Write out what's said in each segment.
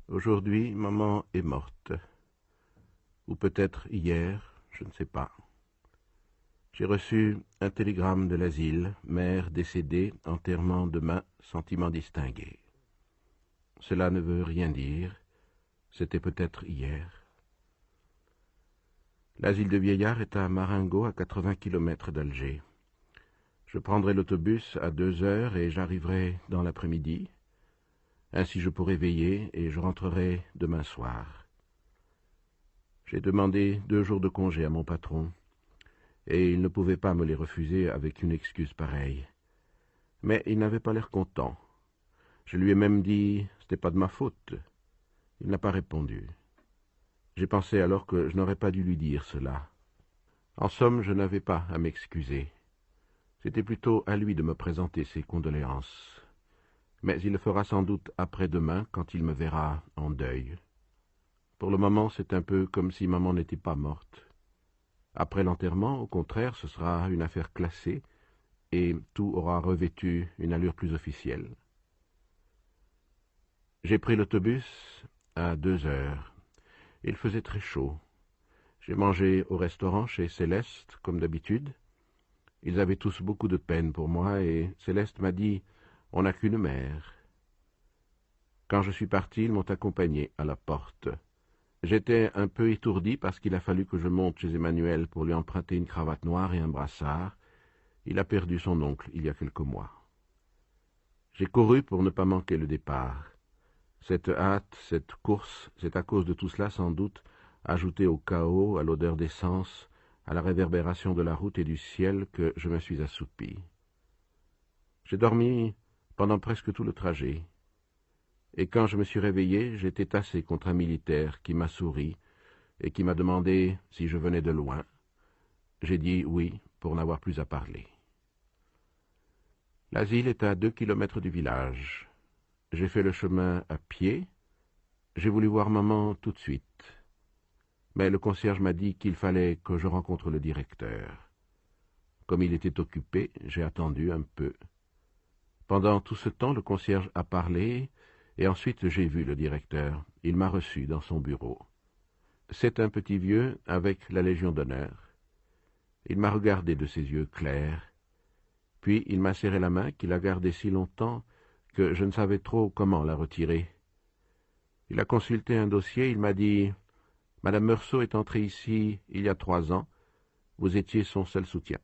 Aujourd'hui, maman est morte. Ou peut-être hier, je ne sais pas. J'ai reçu un télégramme de l'asile, mère décédée, enterrement demain, sentiment distingué. Cela ne veut rien dire. C'était peut-être hier. L'asile de vieillards est à Marengo, à 80 kilomètres d'Alger. Je prendrai l'autobus à 2 heures et j'arriverai dans l'après-midi. Ainsi je pourrai veiller et je rentrerai demain soir. J'ai demandé 2 jours de congé à mon patron, et il ne pouvait pas me les refuser avec une excuse pareille. Mais il n'avait pas l'air content. Je lui ai même dit « c'était pas de ma faute ». Il n'a pas répondu. J'ai pensé alors que je n'aurais pas dû lui dire cela. En somme, je n'avais pas à m'excuser. C'était plutôt à lui de me présenter ses condoléances. Mais il le fera sans doute après-demain, quand il me verra en deuil. Pour le moment, c'est un peu comme si maman n'était pas morte. Après l'enterrement, au contraire, ce sera une affaire classée, et tout aura revêtu une allure plus officielle. J'ai pris l'autobus à 2 heures. Il faisait très chaud. J'ai mangé au restaurant chez Céleste, comme d'habitude. Ils avaient tous beaucoup de peine pour moi, et Céleste m'a dit « on n'a qu'une mère ». Quand je suis parti, ils m'ont accompagné à la porte. J'étais un peu étourdi parce qu'il a fallu que je monte chez Emmanuel pour lui emprunter une cravate noire et un brassard. Il a perdu son oncle il y a quelques mois. J'ai couru pour ne pas manquer le départ. Cette hâte, cette course, c'est à cause de tout cela sans doute, ajouté au chaos, à l'odeur d'essence, à la réverbération de la route et du ciel, que je me suis assoupi. J'ai dormi pendant presque tout le trajet. Et quand je me suis réveillé, j'étais tassé contre un militaire qui m'a souri et qui m'a demandé si je venais de loin. J'ai dit oui, pour n'avoir plus à parler. L'asile est à 2 kilomètres du village. J'ai fait le chemin à pied. J'ai voulu voir maman tout de suite. Mais le concierge m'a dit qu'il fallait que je rencontre le directeur. Comme il était occupé, j'ai attendu un peu. Pendant tout ce temps, le concierge a parlé, et ensuite j'ai vu le directeur. Il m'a reçu dans son bureau. C'est un petit vieux avec la Légion d'honneur. Il m'a regardé de ses yeux clairs. Puis il m'a serré la main qu'il a gardée si longtemps que je ne savais trop comment la retirer. Il a consulté un dossier, il m'a dit « Madame Meursault est entrée ici il y a 3 ans. Vous étiez son seul soutien. »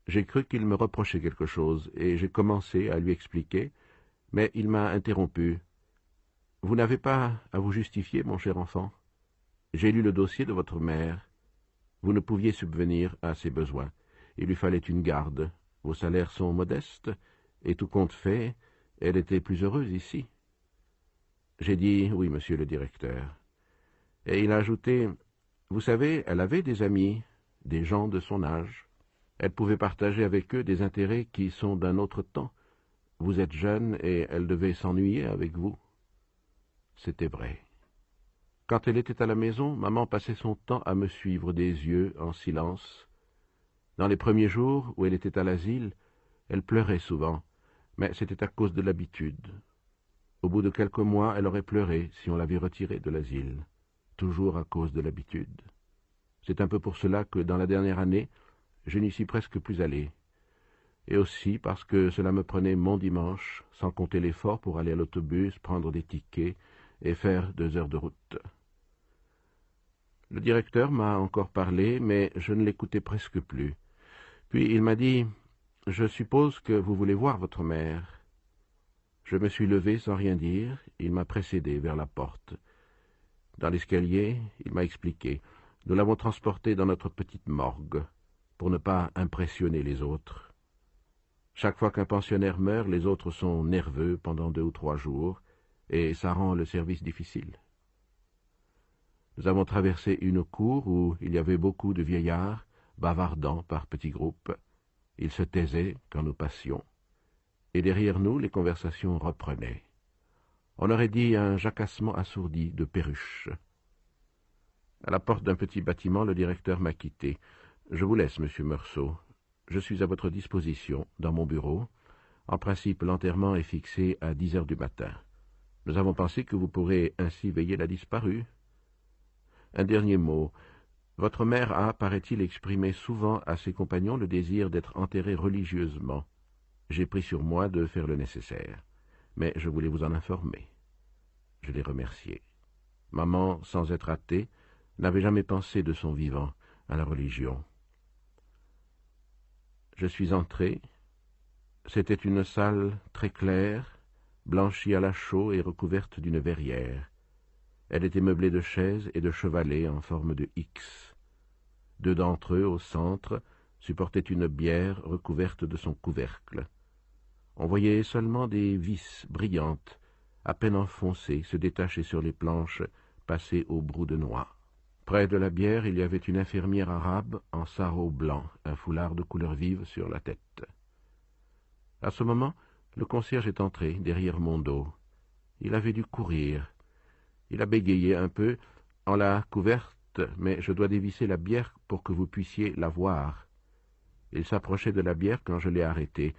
J'ai cru qu'il me reprochait quelque chose, et j'ai commencé à lui expliquer, mais il m'a interrompu. « Vous n'avez pas à vous justifier, mon cher enfant. J'ai lu le dossier de votre mère. Vous ne pouviez subvenir à ses besoins. Il lui fallait une garde. Vos salaires sont modestes, et tout compte fait, elle était plus heureuse ici. » J'ai dit « Oui, monsieur le directeur. » Et il a ajouté « Vous savez, elle avait des amis, des gens de son âge. Elle pouvait partager avec eux des intérêts qui sont d'un autre temps. Vous êtes jeune et elle devait s'ennuyer avec vous. » C'était vrai. Quand elle était à la maison, maman passait son temps à me suivre des yeux en silence. Dans les premiers jours où elle était à l'asile, elle pleurait souvent, mais c'était à cause de l'habitude. Au bout de quelques mois, elle aurait pleuré si on l'avait retirée de l'asile, toujours à cause de l'habitude. C'est un peu pour cela que, dans la dernière année, je n'y suis presque plus allé. Et aussi parce que cela me prenait mon dimanche, sans compter l'effort pour aller à l'autobus, prendre des tickets et faire 2 heures de route. Le directeur m'a encore parlé, mais je ne l'écoutais presque plus. Puis il m'a dit « Je suppose que vous voulez voir votre mère. » Je me suis levé sans rien dire, il m'a précédé vers la porte. Dans l'escalier, il m'a expliqué. Nous l'avons transportée dans notre petite morgue, pour ne pas impressionner les autres. Chaque fois qu'un pensionnaire meurt, les autres sont nerveux pendant 2 ou 3 jours, et ça rend le service difficile. Nous avons traversé une cour où il y avait beaucoup de vieillards, bavardant par petits groupes. Ils se taisaient quand nous passions, et derrière nous les conversations reprenaient. On aurait dit un jacassement assourdi de perruches. À la porte d'un petit bâtiment, le directeur m'a quitté. « Je vous laisse, monsieur Meursault. Je suis à votre disposition, dans mon bureau. En principe, l'enterrement est fixé à 10 heures du matin. Nous avons pensé que vous pourrez ainsi veiller la disparue. Un dernier mot. Votre mère a, paraît-il, exprimé souvent à ses compagnons le désir d'être enterrée religieusement. J'ai pris sur moi de faire le nécessaire, mais je voulais vous en informer. Je l'ai remercié. Maman, sans être athée, n'avait jamais pensé de son vivant à la religion. Je suis entré. C'était une salle très claire, blanchie à la chaux et recouverte d'une verrière. Elle était meublée de chaises et de chevalets en forme de X. Deux d'entre eux, au centre, supportaient une bière recouverte de son couvercle. On voyait seulement des vis brillantes, à peine enfoncées, se détacher sur les planches passées au brou de noix. Près de la bière, il y avait une infirmière arabe en sarrau blanc, un foulard de couleur vive sur la tête. À ce moment, le concierge est entré derrière mon dos. Il avait dû courir. Il a bégayé un peu en la couverte, mais je dois dévisser la bière pour que vous puissiez la voir. Il s'approchait de la bière quand je l'ai arrêté.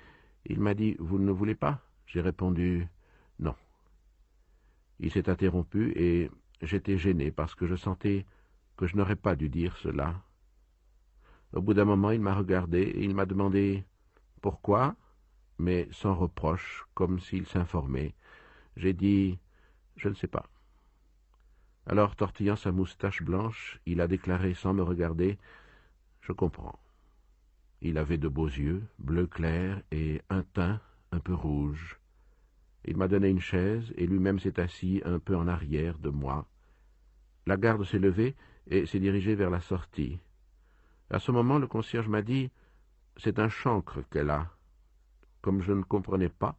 Il m'a dit « Vous ne voulez pas ?» J'ai répondu « Non ». Il s'est interrompu et j'étais gêné parce que je sentais que je n'aurais pas dû dire cela. Au bout d'un moment, il m'a regardé et il m'a demandé « Pourquoi ?» mais sans reproche, comme s'il s'informait. J'ai dit « Je ne sais pas ». Alors, tortillant sa moustache blanche, il a déclaré sans me regarder « Je comprends ». Il avait de beaux yeux, bleu clair et un teint un peu rouge. Il m'a donné une chaise et lui-même s'est assis un peu en arrière de moi. La garde s'est levée et s'est dirigée vers la sortie. À ce moment, le concierge m'a dit « C'est un chancre qu'elle a ». Comme je ne comprenais pas,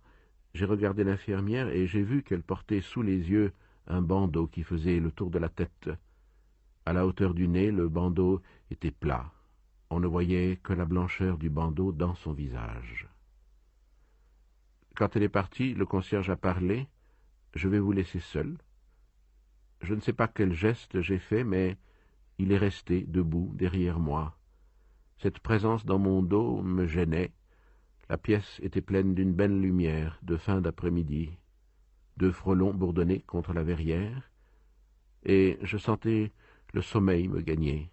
j'ai regardé l'infirmière et j'ai vu qu'elle portait sous les yeux un bandeau qui faisait le tour de la tête. À la hauteur du nez, le bandeau était plat. On ne voyait que la blancheur du bandeau dans son visage. Quand elle est partie, le concierge a parlé. « Je vais vous laisser seul. » Je ne sais pas quel geste j'ai fait, mais il est resté debout derrière moi. Cette présence dans mon dos me gênait. La pièce était pleine d'une belle lumière de fin d'après-midi. Deux frelons bourdonnaient contre la verrière, et je sentais le sommeil me gagner.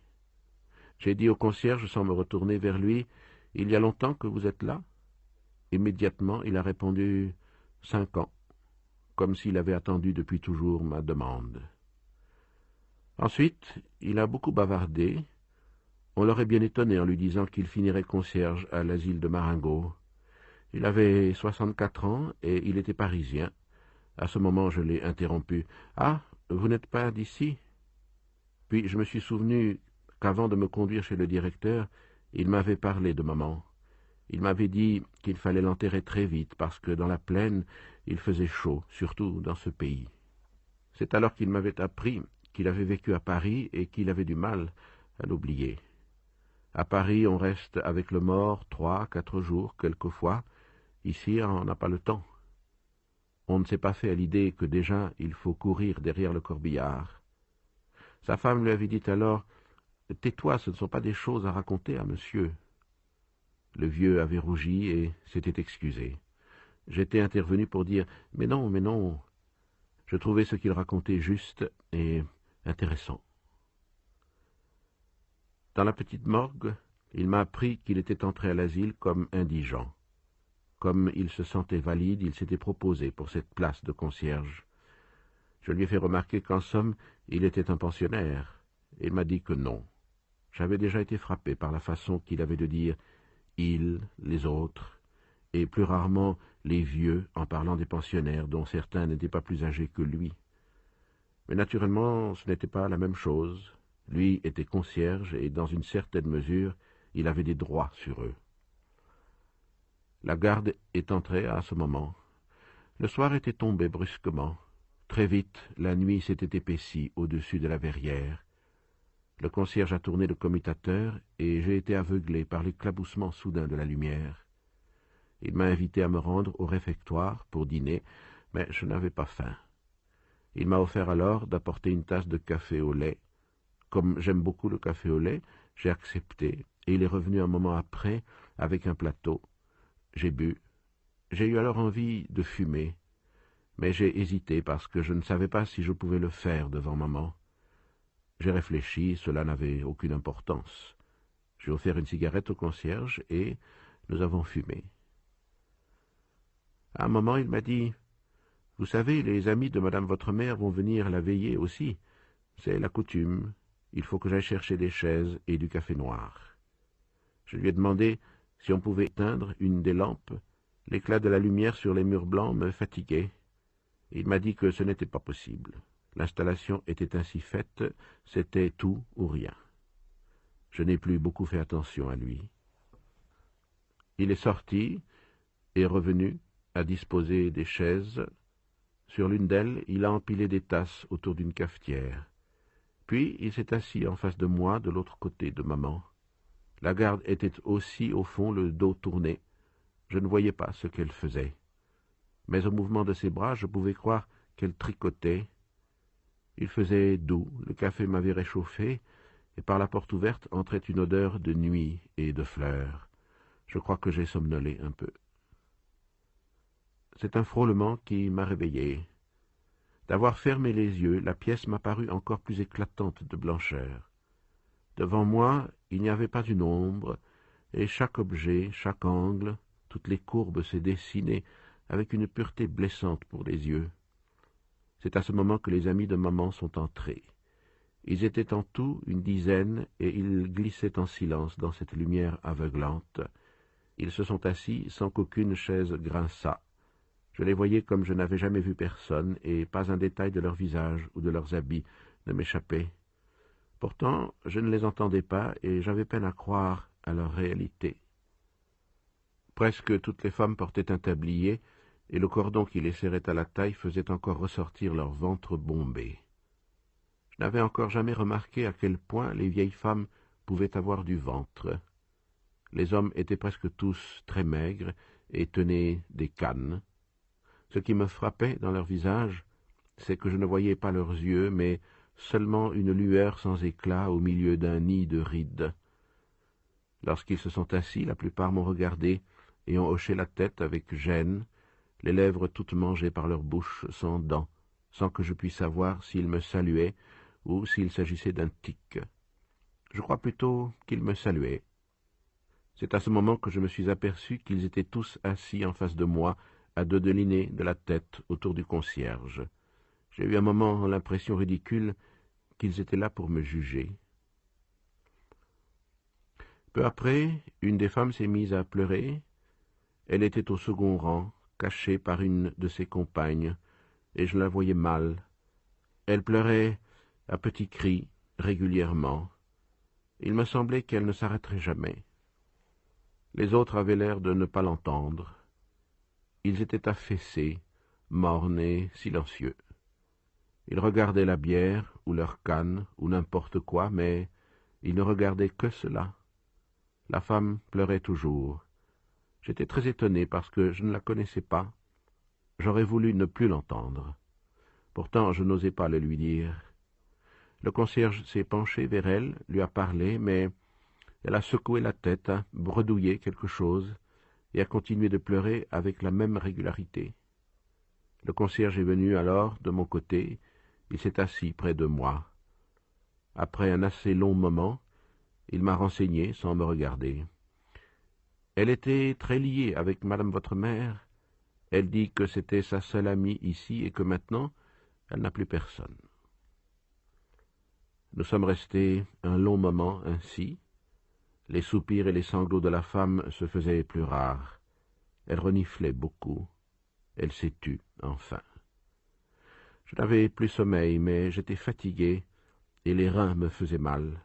J'ai dit au concierge sans me retourner vers lui, « Il y a longtemps que vous êtes là ?» Immédiatement, il a répondu « 5 ans », comme s'il avait attendu depuis toujours ma demande. Ensuite, il a beaucoup bavardé. On l'aurait bien étonné en lui disant qu'il finirait concierge à l'asile de Marengo. Il avait 64 ans et il était parisien. À ce moment, je l'ai interrompu. « Ah, vous n'êtes pas d'ici ?» Puis je me suis souvenu qu'avant de me conduire chez le directeur, il m'avait parlé de maman. Il m'avait dit qu'il fallait l'enterrer très vite parce que dans la plaine, il faisait chaud, surtout dans ce pays. C'est alors qu'il m'avait appris qu'il avait vécu à Paris et qu'il avait du mal à l'oublier. À Paris, on reste avec le mort 3, 4 jours, quelquefois. Ici, on n'a pas le temps. On ne s'est pas fait à l'idée que déjà il faut courir derrière le corbillard. Sa femme lui avait dit alors « Tais-toi, ce ne sont pas des choses à raconter à monsieur ». Le vieux avait rougi et s'était excusé. J'étais intervenu pour dire « Mais non, mais non ». Je trouvais ce qu'il racontait juste et intéressant. Dans la petite morgue, il m'a appris qu'il était entré à l'asile comme indigent. Comme il se sentait valide, il s'était proposé pour cette place de concierge. Je lui ai fait remarquer qu'en somme, il était un pensionnaire. Il m'a dit que non. J'avais déjà été frappé par la façon qu'il avait de dire « il », les autres, et plus rarement les vieux en parlant des pensionnaires dont certains n'étaient pas plus âgés que lui. Mais naturellement, ce n'était pas la même chose. Lui était concierge et, dans une certaine mesure, il avait des droits sur eux. La garde est entrée à ce moment. Le soir était tombé brusquement. Très vite, la nuit s'était épaissie au-dessus de la verrière. Le concierge a tourné le commutateur et j'ai été aveuglé par l'éclaboussement soudain de la lumière. Il m'a invité à me rendre au réfectoire pour dîner, mais je n'avais pas faim. Il m'a offert alors d'apporter une tasse de café au lait. Comme j'aime beaucoup le café au lait, j'ai accepté, et il est revenu un moment après avec un plateau. J'ai bu. J'ai eu alors envie de fumer, Mais j'ai hésité parce que je ne savais pas si je pouvais le faire devant maman. J'ai réfléchi, cela n'avait aucune importance. J'ai offert une cigarette au concierge et nous avons fumé. À un moment, il m'a dit « Vous savez, les amis de madame votre mère vont venir la veiller aussi. C'est la coutume. Il faut que j'aille chercher des chaises et du café noir. » Je lui ai demandé si on pouvait éteindre une des lampes. L'éclat de la lumière sur les murs blancs me fatiguait. Il m'a dit que ce n'était pas possible. L'installation était ainsi faite, c'était tout ou rien. Je n'ai plus beaucoup fait attention à lui. Il est sorti et revenu à disposer des chaises. Sur l'une d'elles, il a empilé des tasses autour d'une cafetière. Puis il s'est assis en face de moi, de l'autre côté de maman. La garde était aussi au fond, le dos tourné. Je ne voyais pas ce qu'elle faisait. Mais au mouvement de ses bras, je pouvais croire qu'elle tricotait. Il faisait doux, le café m'avait réchauffé, et par la porte ouverte entrait une odeur de nuit et de fleurs. Je crois que j'ai somnolé un peu. C'est un frôlement qui m'a réveillé. D'avoir fermé les yeux, la pièce m'a paru encore plus éclatante de blancheur. Devant moi, il n'y avait pas une ombre, et chaque objet, chaque angle, toutes les courbes se dessinaient avec une pureté blessante pour les yeux. C'est à ce moment que les amis de maman sont entrés. Ils étaient en tout une dizaine, et ils glissaient en silence dans cette lumière aveuglante. Ils se sont assis sans qu'aucune chaise grinçât. Je les voyais comme je n'avais jamais vu personne, et pas un détail de leur visage ou de leurs habits ne m'échappait. Pourtant, je ne les entendais pas, et j'avais peine à croire à leur réalité. Presque toutes les femmes portaient un tablier, et le cordon qui les serrait à la taille faisait encore ressortir leur ventre bombé. Je n'avais encore jamais remarqué à quel point les vieilles femmes pouvaient avoir du ventre. Les hommes étaient presque tous très maigres et tenaient des cannes. Ce qui me frappait dans leur visage, c'est que je ne voyais pas leurs yeux, mais seulement une lueur sans éclat au milieu d'un nid de rides. Lorsqu'ils se sont assis, la plupart m'ont regardé et ont hoché la tête avec gêne, les lèvres toutes mangées par leur bouche sans dents, sans que je puisse savoir s'ils me saluaient ou s'il s'agissait d'un tic. Je crois plutôt qu'ils me saluaient. C'est à ce moment que je me suis aperçu qu'ils étaient tous assis en face de moi, à dos dodelinés de la tête autour du concierge. J'ai eu un moment l'impression ridicule qu'ils étaient là pour me juger. Peu après, une des femmes s'est mise à pleurer. Elle était au second rang, cachée par une de ses compagnes, et je la voyais mal. Elle pleurait à petits cris, régulièrement. Il me semblait qu'elle ne s'arrêterait jamais. Les autres avaient l'air de ne pas l'entendre. Ils étaient affaissés, mornes et silencieux. Ils regardaient la bière, ou leur canne, ou n'importe quoi, mais ils ne regardaient que cela. La femme pleurait toujours. J'étais très étonné parce que je ne la connaissais pas. J'aurais voulu ne plus l'entendre. Pourtant, je n'osais pas le lui dire. Le concierge s'est penché vers elle, lui a parlé, mais elle a secoué la tête, a bredouillé quelque chose, et a continué de pleurer avec la même régularité. Le concierge est venu alors de mon côté, il s'est assis près de moi. Après un assez long moment, il m'a renseigné sans me regarder. Elle était très liée avec madame votre mère. Elle dit que c'était sa seule amie ici et que maintenant, elle n'a plus personne. Nous sommes restés un long moment ainsi. Les soupirs et les sanglots de la femme se faisaient plus rares. Elle reniflait beaucoup. Elle s'est tue, enfin. Je n'avais plus sommeil, mais j'étais fatigué et les reins me faisaient mal.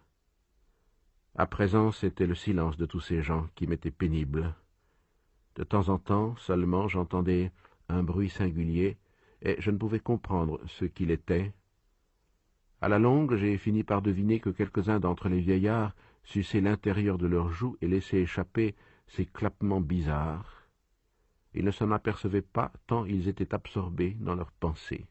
À présent, c'était le silence de tous ces gens qui m'était pénible. De temps en temps, seulement, j'entendais un bruit singulier, et je ne pouvais comprendre ce qu'il était. À la longue, j'ai fini par deviner que quelques-uns d'entre les vieillards suçaient l'intérieur de leurs joues et laissaient échapper ces clappements bizarres. Ils ne s'en apercevaient pas tant ils étaient absorbés dans leurs pensées.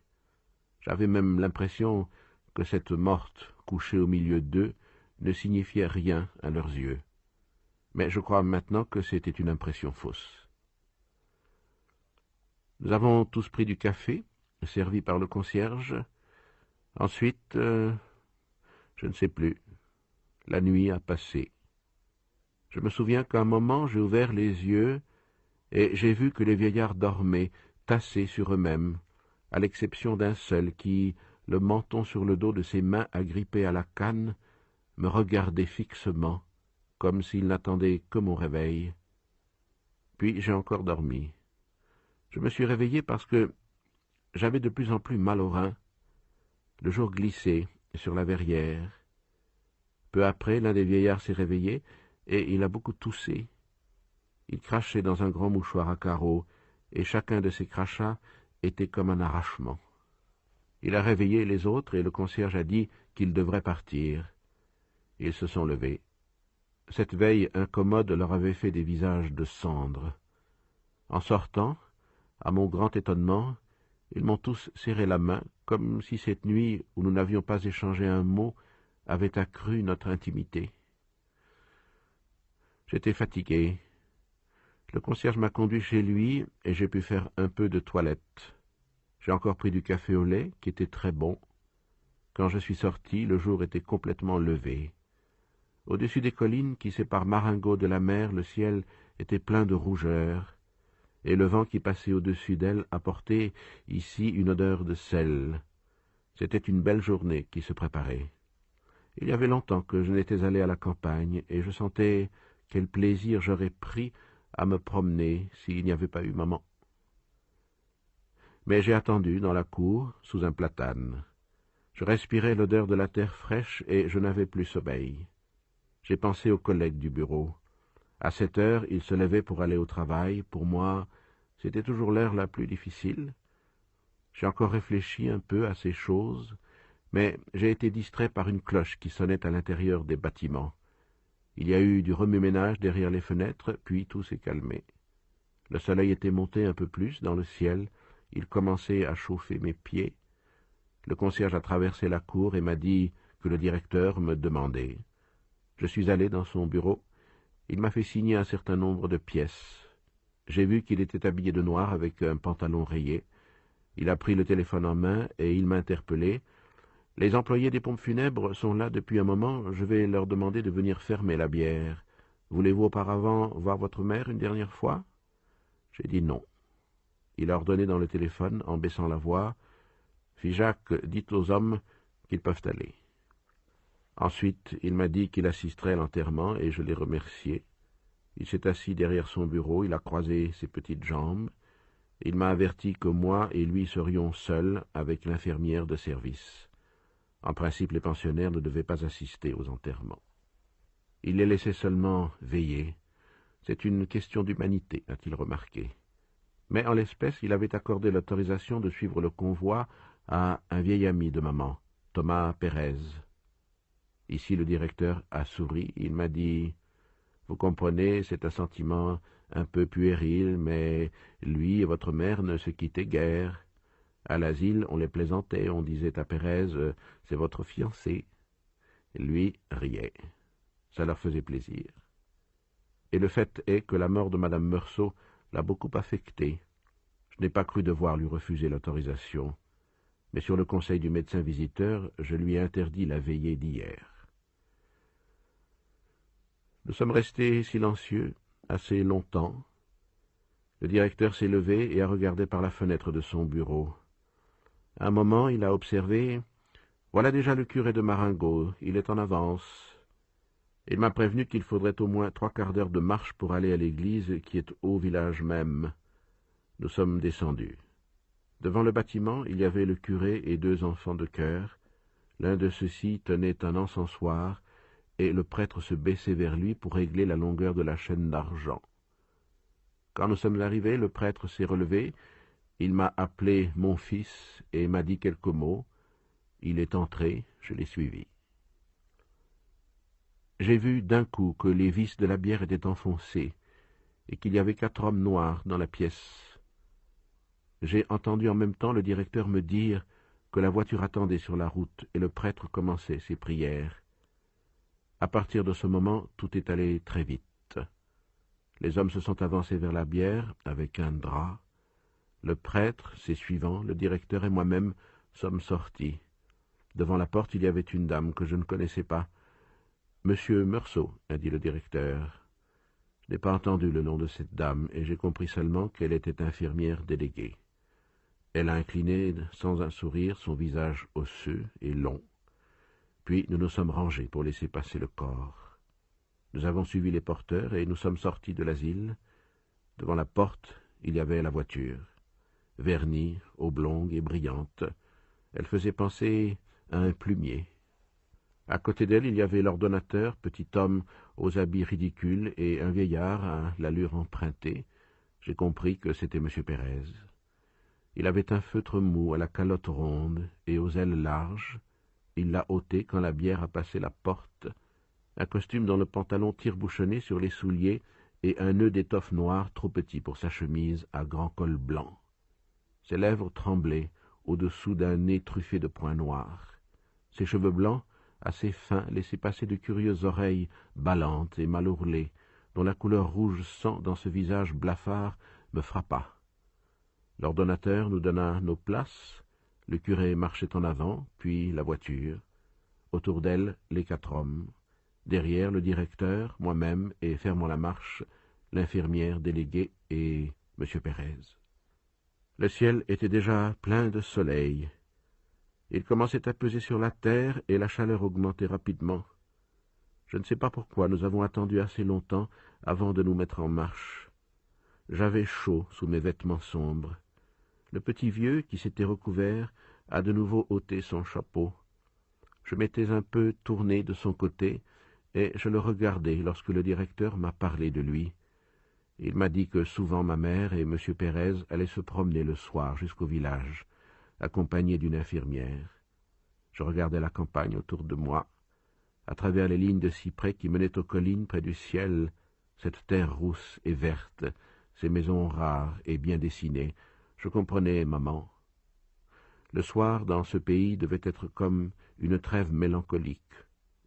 J'avais même l'impression que cette morte couchée au milieu d'eux ne signifiait rien à leurs yeux. Mais je crois maintenant que c'était une impression fausse. Nous avons tous pris du café, servi par le concierge. Ensuite, je ne sais plus. La nuit a passé. Je me souviens qu'à un moment, j'ai ouvert les yeux et j'ai vu que les vieillards dormaient, tassés sur eux-mêmes, à l'exception d'un seul qui, le menton sur le dos de ses mains agrippées à la canne, me regardait fixement, comme s'il n'attendait que mon réveil. Puis j'ai encore dormi. Je me suis réveillé parce que j'avais de plus en plus mal au rein. Le jour glissait sur la verrière. Peu après, l'un des vieillards s'est réveillé et il a beaucoup toussé. Il crachait dans un grand mouchoir à carreaux, et chacun de ses crachats était comme un arrachement. Il a réveillé les autres et le concierge a dit qu'ils devraient partir. Ils se sont levés. Cette veille incommode leur avait fait des visages de cendre. En sortant, à mon grand étonnement, ils m'ont tous serré la main, comme si cette nuit où nous n'avions pas échangé un mot avait accru notre intimité. J'étais fatigué. Le concierge m'a conduit chez lui et j'ai pu faire un peu de toilette. J'ai encore pris du café au lait, qui était très bon. Quand je suis sorti, le jour était complètement levé. Au-dessus des collines qui séparent Marengo de la mer, le ciel était plein de rougeur, et le vent qui passait au-dessus d'elle apportait ici une odeur de sel. C'était une belle journée qui se préparait. Il y avait longtemps que je n'étais allé à la campagne, et je sentais quel plaisir j'aurais pris à me promener s'il n'y avait pas eu maman. Mais j'ai attendu dans la cour, sous un platane. Je respirais l'odeur de la terre fraîche et je n'avais plus sommeil. J'ai pensé aux collègues du bureau. À 7 heures, ils se levaient pour aller au travail. Pour moi, c'était toujours l'heure la plus difficile. J'ai encore réfléchi un peu à ces choses, mais j'ai été distrait par une cloche qui sonnait à l'intérieur des bâtiments. Il y a eu du remue-ménage derrière les fenêtres, puis tout s'est calmé. Le soleil était monté un peu plus dans le ciel, il commençait à chauffer mes pieds. Le concierge a traversé la cour et m'a dit que le directeur me demandait. Je suis allé dans son bureau. Il m'a fait signer un certain nombre de pièces. J'ai vu qu'il était habillé de noir avec un pantalon rayé. Il a pris le téléphone en main et il m'a interpellé. « Les employés des pompes funèbres sont là depuis un moment. Je vais leur demander de venir fermer la bière. Voulez-vous auparavant voir votre mère une dernière fois ?» J'ai dit non. Il a ordonné dans le téléphone, en baissant la voix, « Figeac, dites aux hommes qu'ils peuvent aller. » Ensuite, il m'a dit qu'il assisterait à l'enterrement et je l'ai remercié. Il s'est assis derrière son bureau, il a croisé ses petites jambes. Il m'a averti que moi et lui serions seuls avec l'infirmière de service. En principe, les pensionnaires ne devaient pas assister aux enterrements. Il les laissait seulement veiller. C'est une question d'humanité, a-t-il remarqué. Mais en l'espèce, il avait accordé l'autorisation de suivre le convoi à un vieil ami de maman, Thomas Pérez. Ici, le directeur a souri. Il m'a dit « Vous comprenez, c'est un sentiment un peu puéril, mais lui et votre mère ne se quittaient guère. À l'asile, on les plaisantait, on disait à Pérez « C'est votre fiancé ». Lui riait. Ça leur faisait plaisir. Et le fait est que la mort de Madame Meursault l'a beaucoup affecté. Je n'ai pas cru devoir lui refuser l'autorisation, mais sur le conseil du médecin visiteur, je lui ai interdit la veillée d'hier. Nous sommes restés silencieux assez longtemps. Le directeur s'est levé et a regardé par la fenêtre de son bureau. À un moment, il a observé « Voilà déjà le curé de Marengo, il est en avance. » Il m'a prévenu qu'il faudrait au moins 3/4 d'heure de marche pour aller à l'église qui est au village même. Nous sommes descendus. Devant le bâtiment, il y avait le curé et 2 enfants de chœur. L'un de ceux-ci tenait un encensoir, et le prêtre se baissait vers lui pour régler la longueur de la chaîne d'argent. Quand nous sommes arrivés, le prêtre s'est relevé, il m'a appelé mon fils et m'a dit quelques mots. Il est entré, je l'ai suivi. J'ai vu d'un coup que les vis de la bière étaient enfoncées et qu'il y avait 4 hommes noirs dans la pièce. J'ai entendu en même temps le directeur me dire que la voiture attendait sur la route et le prêtre commençait ses prières. À partir de ce moment, tout est allé très vite. Les hommes se sont avancés vers la bière avec un drap. Le prêtre, ses suivants, le directeur et moi-même sommes sortis. Devant la porte, il y avait une dame que je ne connaissais pas. « Monsieur Meursault », a dit le directeur. Je n'ai pas entendu le nom de cette dame, et j'ai compris seulement qu'elle était infirmière déléguée. Elle a incliné, sans un sourire, son visage osseux et long. Puis nous nous sommes rangés pour laisser passer le corps. Nous avons suivi les porteurs et nous sommes sortis de l'asile. Devant la porte, il y avait la voiture. Vernie, oblongue et brillante, elle faisait penser à un plumier. À côté d'elle, il y avait l'ordonnateur, petit homme aux habits ridicules, et un vieillard à l'allure empruntée. J'ai compris que c'était M. Pérez. Il avait un feutre mou à la calotte ronde et aux ailes larges. Il l'a ôté quand la bière a passé la porte. Un costume dont le pantalon tire-bouchonné sur les souliers et un nœud d'étoffe noire trop petit pour sa chemise à grand col blanc. Ses lèvres tremblaient au-dessous d'un nez truffé de points noirs. Ses cheveux blancs, assez fins, laissaient passer de curieuses oreilles ballantes et mal ourlées, dont la couleur rouge sang dans ce visage blafard me frappa. L'ordonnateur nous donna nos places, le curé marchait en avant, puis la voiture. Autour d'elle, les 4 hommes. Derrière, le directeur, moi-même, et fermant la marche, l'infirmière déléguée et M. Pérez. Le ciel était déjà plein de soleil. Il commençait à peser sur la terre et la chaleur augmentait rapidement. Je ne sais pas pourquoi nous avons attendu assez longtemps avant de nous mettre en marche. J'avais chaud sous mes vêtements sombres. Le petit vieux, qui s'était recouvert, a de nouveau ôté son chapeau. Je m'étais un peu tourné de son côté, et je le regardais lorsque le directeur m'a parlé de lui. Il m'a dit que souvent ma mère et M. Pérez allaient se promener le soir jusqu'au village, accompagnés d'une infirmière. Je regardais la campagne autour de moi, à travers les lignes de cyprès qui menaient aux collines près du ciel, cette terre rousse et verte, ces maisons rares et bien dessinées. Je comprenais maman. Le soir, dans ce pays, devait être comme une trêve mélancolique.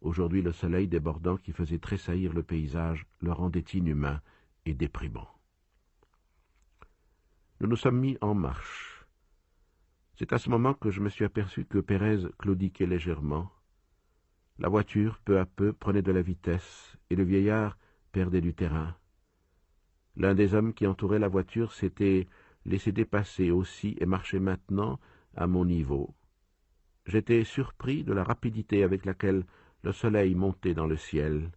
Aujourd'hui, le soleil débordant qui faisait tressaillir le paysage le rendait inhumain et déprimant. Nous nous sommes mis en marche. C'est à ce moment que je me suis aperçu que Pérez claudiquait légèrement. La voiture, peu à peu, prenait de la vitesse, et le vieillard perdait du terrain. L'un des hommes qui entourait la voiture s'était laissé dépasser aussi et marchait maintenant à mon niveau. J'étais surpris de la rapidité avec laquelle le soleil montait dans le ciel.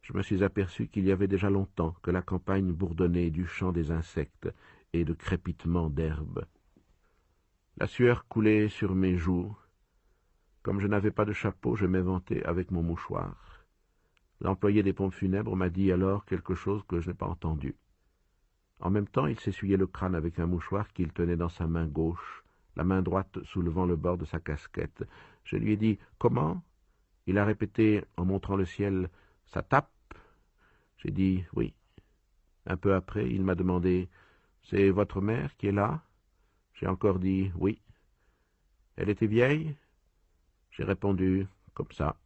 Je me suis aperçu qu'il y avait déjà longtemps que la campagne bourdonnait du chant des insectes et de crépitements d'herbes. La sueur coulait sur mes joues. Comme je n'avais pas de chapeau, je m'éventais avec mon mouchoir. L'employé des pompes funèbres m'a dit alors quelque chose que je n'ai pas entendu. En même temps, il s'essuyait le crâne avec un mouchoir qu'il tenait dans sa main gauche, la main droite soulevant le bord de sa casquette. Je lui ai dit « Comment ?» Il a répété en montrant le ciel « Ça tape ?» J'ai dit « Oui ». Un peu après, il m'a demandé « C'est votre mère qui est là ?» J'ai encore dit « Oui ». Elle était vieille ? J'ai répondu comme ça,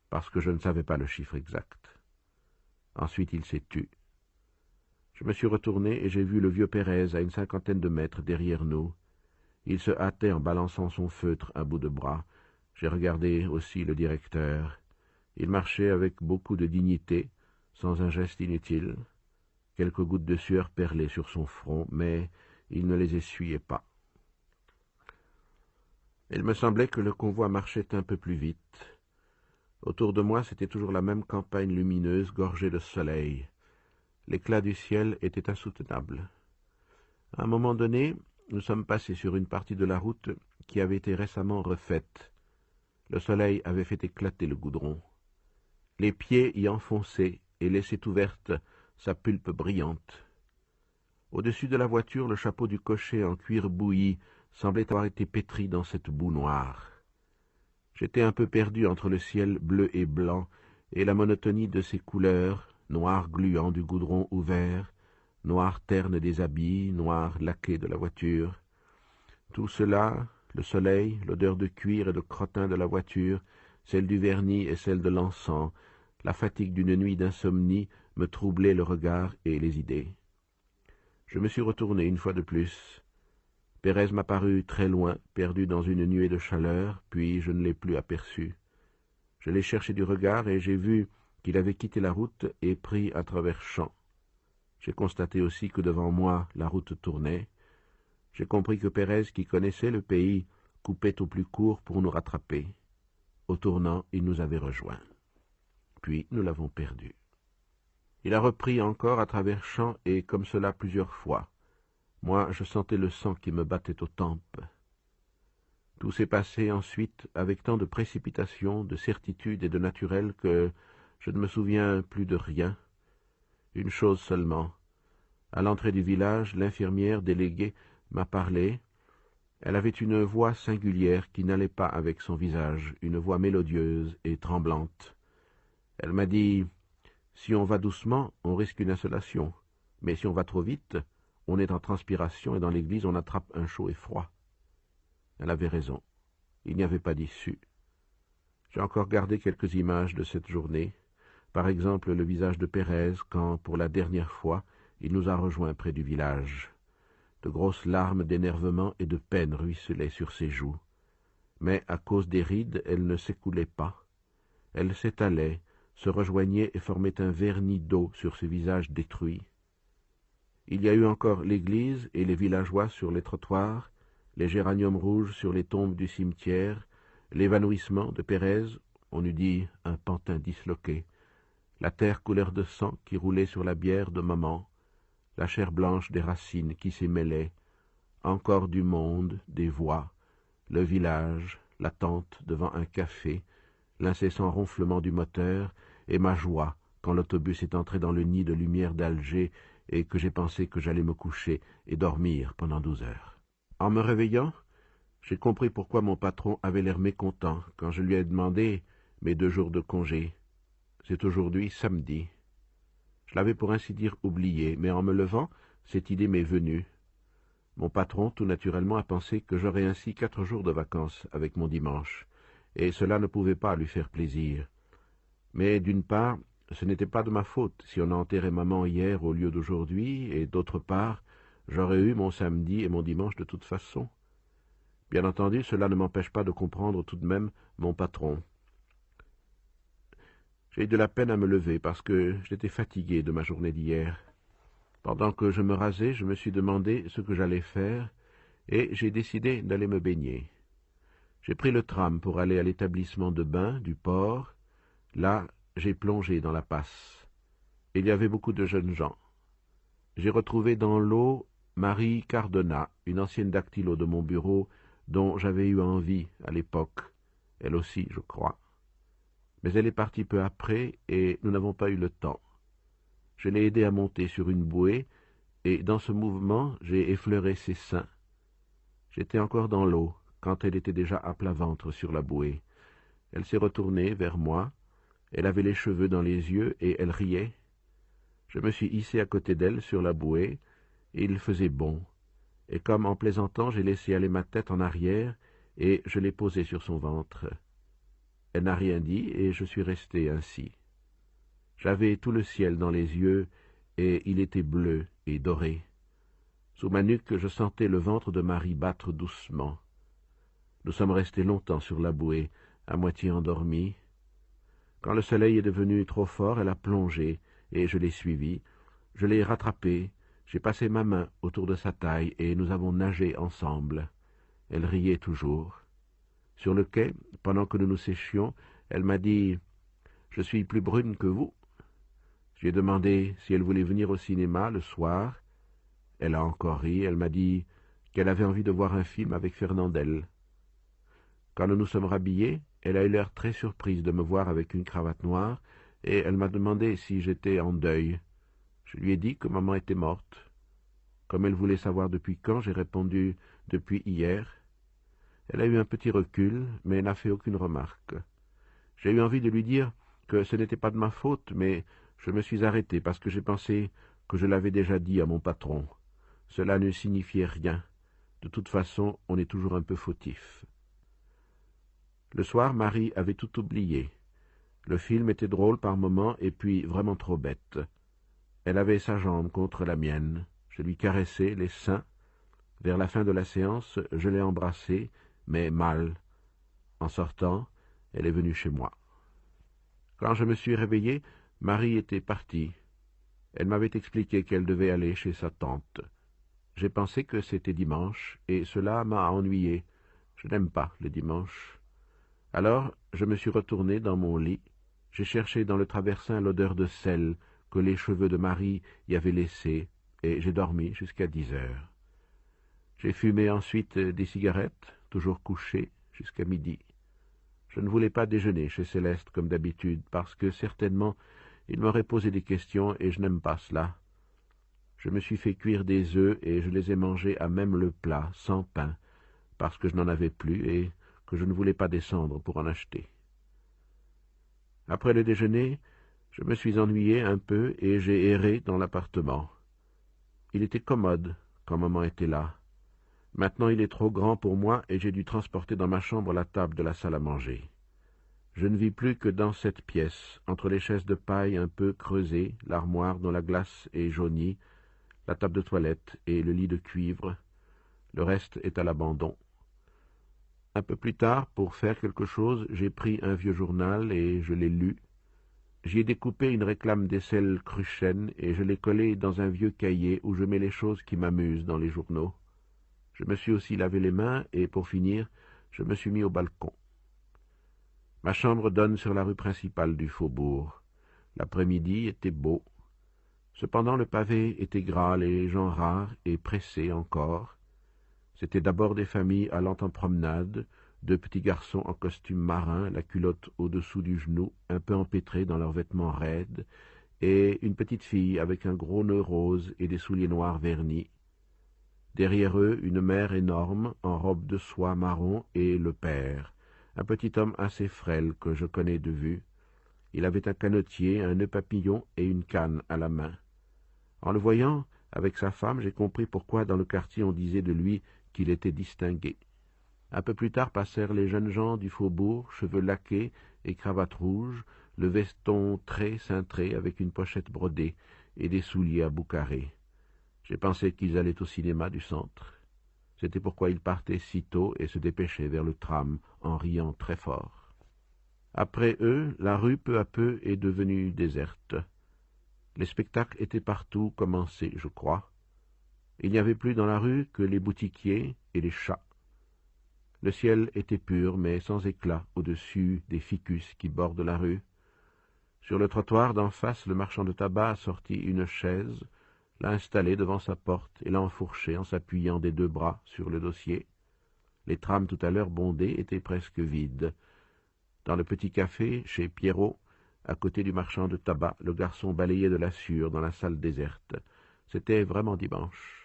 parce que je ne savais pas le chiffre exact. Ensuite, il s'est tu. Je me suis retourné et j'ai vu le vieux Pérez à une 50aine de mètres derrière nous. Il se hâtait en balançant son feutre à bout de bras. J'ai regardé aussi le directeur. Il marchait avec beaucoup de dignité, sans un geste inutile. Quelques gouttes de sueur perlaient sur son front, mais il ne les essuyait pas. Il me semblait que le convoi marchait un peu plus vite. Autour de moi, c'était toujours la même campagne lumineuse, gorgée de soleil. L'éclat du ciel était insoutenable. À un moment donné, nous sommes passés sur une partie de la route qui avait été récemment refaite. Le soleil avait fait éclater le goudron. Les pieds y enfonçaient et laissaient ouverte sa pulpe brillante. Au-dessus de la voiture, le chapeau du cocher en cuir bouilli semblait avoir été pétri dans cette boue noire. J'étais un peu perdu entre le ciel bleu et blanc et la monotonie de ses couleurs, noir gluant du goudron ouvert, noir terne des habits, noir laqué de la voiture. Tout cela, le soleil, l'odeur de cuir et de crottin de la voiture, celle du vernis et celle de l'encens, la fatigue d'une nuit d'insomnie me troublaient le regard et les idées. Je me suis retourné une fois de plus. Pérez m'apparut très loin, perdu dans une nuée de chaleur, puis je ne l'ai plus aperçu. Je l'ai cherché du regard et j'ai vu qu'il avait quitté la route et pris à travers champs. J'ai constaté aussi que devant moi la route tournait. J'ai compris que Pérez, qui connaissait le pays, coupait au plus court pour nous rattraper. Au tournant, il nous avait rejoints. Puis nous l'avons perdu. Il a repris encore à travers champs et comme cela plusieurs fois. Moi, je sentais le sang qui me battait aux tempes. Tout s'est passé ensuite avec tant de précipitation, de certitude et de naturel que je ne me souviens plus de rien. Une chose seulement. À l'entrée du village, l'infirmière déléguée m'a parlé. Elle avait une voix singulière qui n'allait pas avec son visage, une voix mélodieuse et tremblante. Elle m'a dit « Si on va doucement, on risque une insolation, mais si on va trop vite, on est en transpiration et dans l'église on attrape un chaud et froid. » Elle avait raison. Il n'y avait pas d'issue. J'ai encore gardé quelques images de cette journée. Par exemple, le visage de Pérez quand, pour la dernière fois, il nous a rejoints près du village. De grosses larmes d'énervement et de peine ruisselaient sur ses joues. Mais, à cause des rides, elles ne s'écoulaient pas. Elles s'étalaient, se rejoignaient et formaient un vernis d'eau sur ce visage détruit. Il y a eu encore l'église et les villageois sur les trottoirs, les géraniums rouges sur les tombes du cimetière, l'évanouissement de Pérez, on eût dit un pantin disloqué, la terre couleur de sang qui roulait sur la bière de maman, la chair blanche des racines qui s'y mêlaient, encore du monde, des voix, le village, l'attente devant un café, l'incessant ronflement du moteur, et ma joie quand l'autobus est entré dans le nid de lumière d'Alger et que j'ai pensé que j'allais me coucher et dormir pendant 12 heures. En me réveillant, j'ai compris pourquoi mon patron avait l'air mécontent quand je lui ai demandé mes 2 jours de congé. C'est aujourd'hui samedi. Je l'avais pour ainsi dire oublié, mais en me levant, cette idée m'est venue. Mon patron, tout naturellement, a pensé que j'aurais ainsi 4 jours de vacances avec mon dimanche, et cela ne pouvait pas lui faire plaisir. Mais d'une part, ce n'était pas de ma faute si on a enterré maman hier au lieu d'aujourd'hui, et d'autre part, j'aurais eu mon samedi et mon dimanche de toute façon. Bien entendu, cela ne m'empêche pas de comprendre tout de même mon patron. J'ai eu de la peine à me lever parce que j'étais fatigué de ma journée d'hier. Pendant que je me rasais, je me suis demandé ce que j'allais faire, et j'ai décidé d'aller me baigner. J'ai pris le tram pour aller à l'établissement de bains du port. Là, j'ai plongé dans la Passe. Il y avait beaucoup de jeunes gens. J'ai retrouvé dans l'eau Marie Cardona, une ancienne dactylo de mon bureau, dont j'avais eu envie à l'époque, elle aussi, je crois. Mais elle est partie peu après, et nous n'avons pas eu le temps. Je l'ai aidée à monter sur une bouée, et dans ce mouvement, j'ai effleuré ses seins. J'étais encore dans l'eau, quand elle était déjà à plat ventre sur la bouée. Elle s'est retournée vers moi, elle avait les cheveux dans les yeux, et elle riait. Je me suis hissé à côté d'elle sur la bouée, et il faisait bon. Et comme en plaisantant, j'ai laissé aller ma tête en arrière, et je l'ai posée sur son ventre. Elle n'a rien dit, et je suis resté ainsi. J'avais tout le ciel dans les yeux, et il était bleu et doré. Sous ma nuque, je sentais le ventre de Marie battre doucement. Nous sommes restés longtemps sur la bouée, à moitié endormis. Quand le soleil est devenu trop fort, elle a plongé, et je l'ai suivie. Je l'ai rattrapée, j'ai passé ma main autour de sa taille, et nous avons nagé ensemble. Elle riait toujours. Sur le quai, pendant que nous nous séchions, elle m'a dit « Je suis plus brune que vous ». J'ai demandé si elle voulait venir au cinéma le soir. Elle a encore ri, elle m'a dit qu'elle avait envie de voir un film avec Fernandel. Quand nous nous sommes rhabillés, elle a eu l'air très surprise de me voir avec une cravate noire, et elle m'a demandé si j'étais en deuil. Je lui ai dit que maman était morte. Comme elle voulait savoir depuis quand, j'ai répondu « depuis hier ». Elle a eu un petit recul, mais n'a fait aucune remarque. J'ai eu envie de lui dire que ce n'était pas de ma faute, mais je me suis arrêté parce que j'ai pensé que je l'avais déjà dit à mon patron. Cela ne signifiait rien. De toute façon, on est toujours un peu fautif. Le soir, Marie avait tout oublié. Le film était drôle par moments et puis vraiment trop bête. Elle avait sa jambe contre la mienne. Je lui caressai les seins. Vers la fin de la séance, je l'ai embrassée, mais mal. En sortant, elle est venue chez moi. Quand je me suis réveillé, Marie était partie. Elle m'avait expliqué qu'elle devait aller chez sa tante. J'ai pensé que c'était dimanche, et cela m'a ennuyé. Je n'aime pas le dimanche. Alors, je me suis retourné dans mon lit. J'ai cherché dans le traversin l'odeur de sel que les cheveux de Marie y avaient laissée, et j'ai dormi jusqu'à 10 heures. J'ai fumé ensuite des cigarettes, toujours couché, jusqu'à midi. Je ne voulais pas déjeuner chez Céleste comme d'habitude, parce que certainement il m'aurait posé des questions et je n'aime pas cela. Je me suis fait cuire des œufs et je les ai mangés à même le plat, sans pain, parce que je n'en avais plus et que je ne voulais pas descendre pour en acheter. Après le déjeuner, je me suis ennuyé un peu et j'ai erré dans l'appartement. Il était commode quand maman était là. Maintenant il est trop grand pour moi et j'ai dû transporter dans ma chambre la table de la salle à manger. Je ne vis plus que dans cette pièce, entre les chaises de paille un peu creusées, l'armoire dont la glace est jaunie, la table de toilette et le lit de cuivre. Le reste est à l'abandon. Un peu plus tard, pour faire quelque chose, j'ai pris un vieux journal et je l'ai lu. J'y ai découpé une réclame d'aisselle Cruchen et je l'ai collée dans un vieux cahier où je mets les choses qui m'amusent dans les journaux. Je me suis aussi lavé les mains et, pour finir, je me suis mis au balcon. Ma chambre donne sur la rue principale du faubourg. L'après-midi était beau. Cependant le pavé était gras, les gens rares et pressés encore. C'étaient d'abord des familles allant en promenade, deux petits garçons en costume marin, la culotte au-dessous du genou, un peu empêtrés dans leurs vêtements raides, et une petite fille avec un gros nœud rose et des souliers noirs vernis. Derrière eux, une mère énorme, en robe de soie marron, et le père, un petit homme assez frêle que je connais de vue. Il avait un canotier, un nœud papillon et une canne à la main. En le voyant, avec sa femme, j'ai compris pourquoi dans le quartier on disait de lui qu'il était distingué. Un peu plus tard passèrent les jeunes gens du faubourg, cheveux laqués et cravate rouge, le veston très cintré avec une pochette brodée et des souliers à bout carré. J'ai pensé qu'ils allaient au cinéma du centre. C'était pourquoi ils partaient si tôt et se dépêchaient vers le tram en riant très fort. Après eux, la rue peu à peu est devenue déserte. Les spectacles étaient partout commencés, je crois. Il n'y avait plus dans la rue que les boutiquiers et les chats. Le ciel était pur, mais sans éclat, au-dessus des ficus qui bordent la rue. Sur le trottoir d'en face, le marchand de tabac a sorti une chaise, l'a installée devant sa porte et l'a enfourchée en s'appuyant des deux bras sur le dossier. Les trams tout à l'heure bondés étaient presque vides. Dans le petit café, chez Pierrot, à côté du marchand de tabac, le garçon balayait de la sueur dans la salle déserte. C'était vraiment dimanche.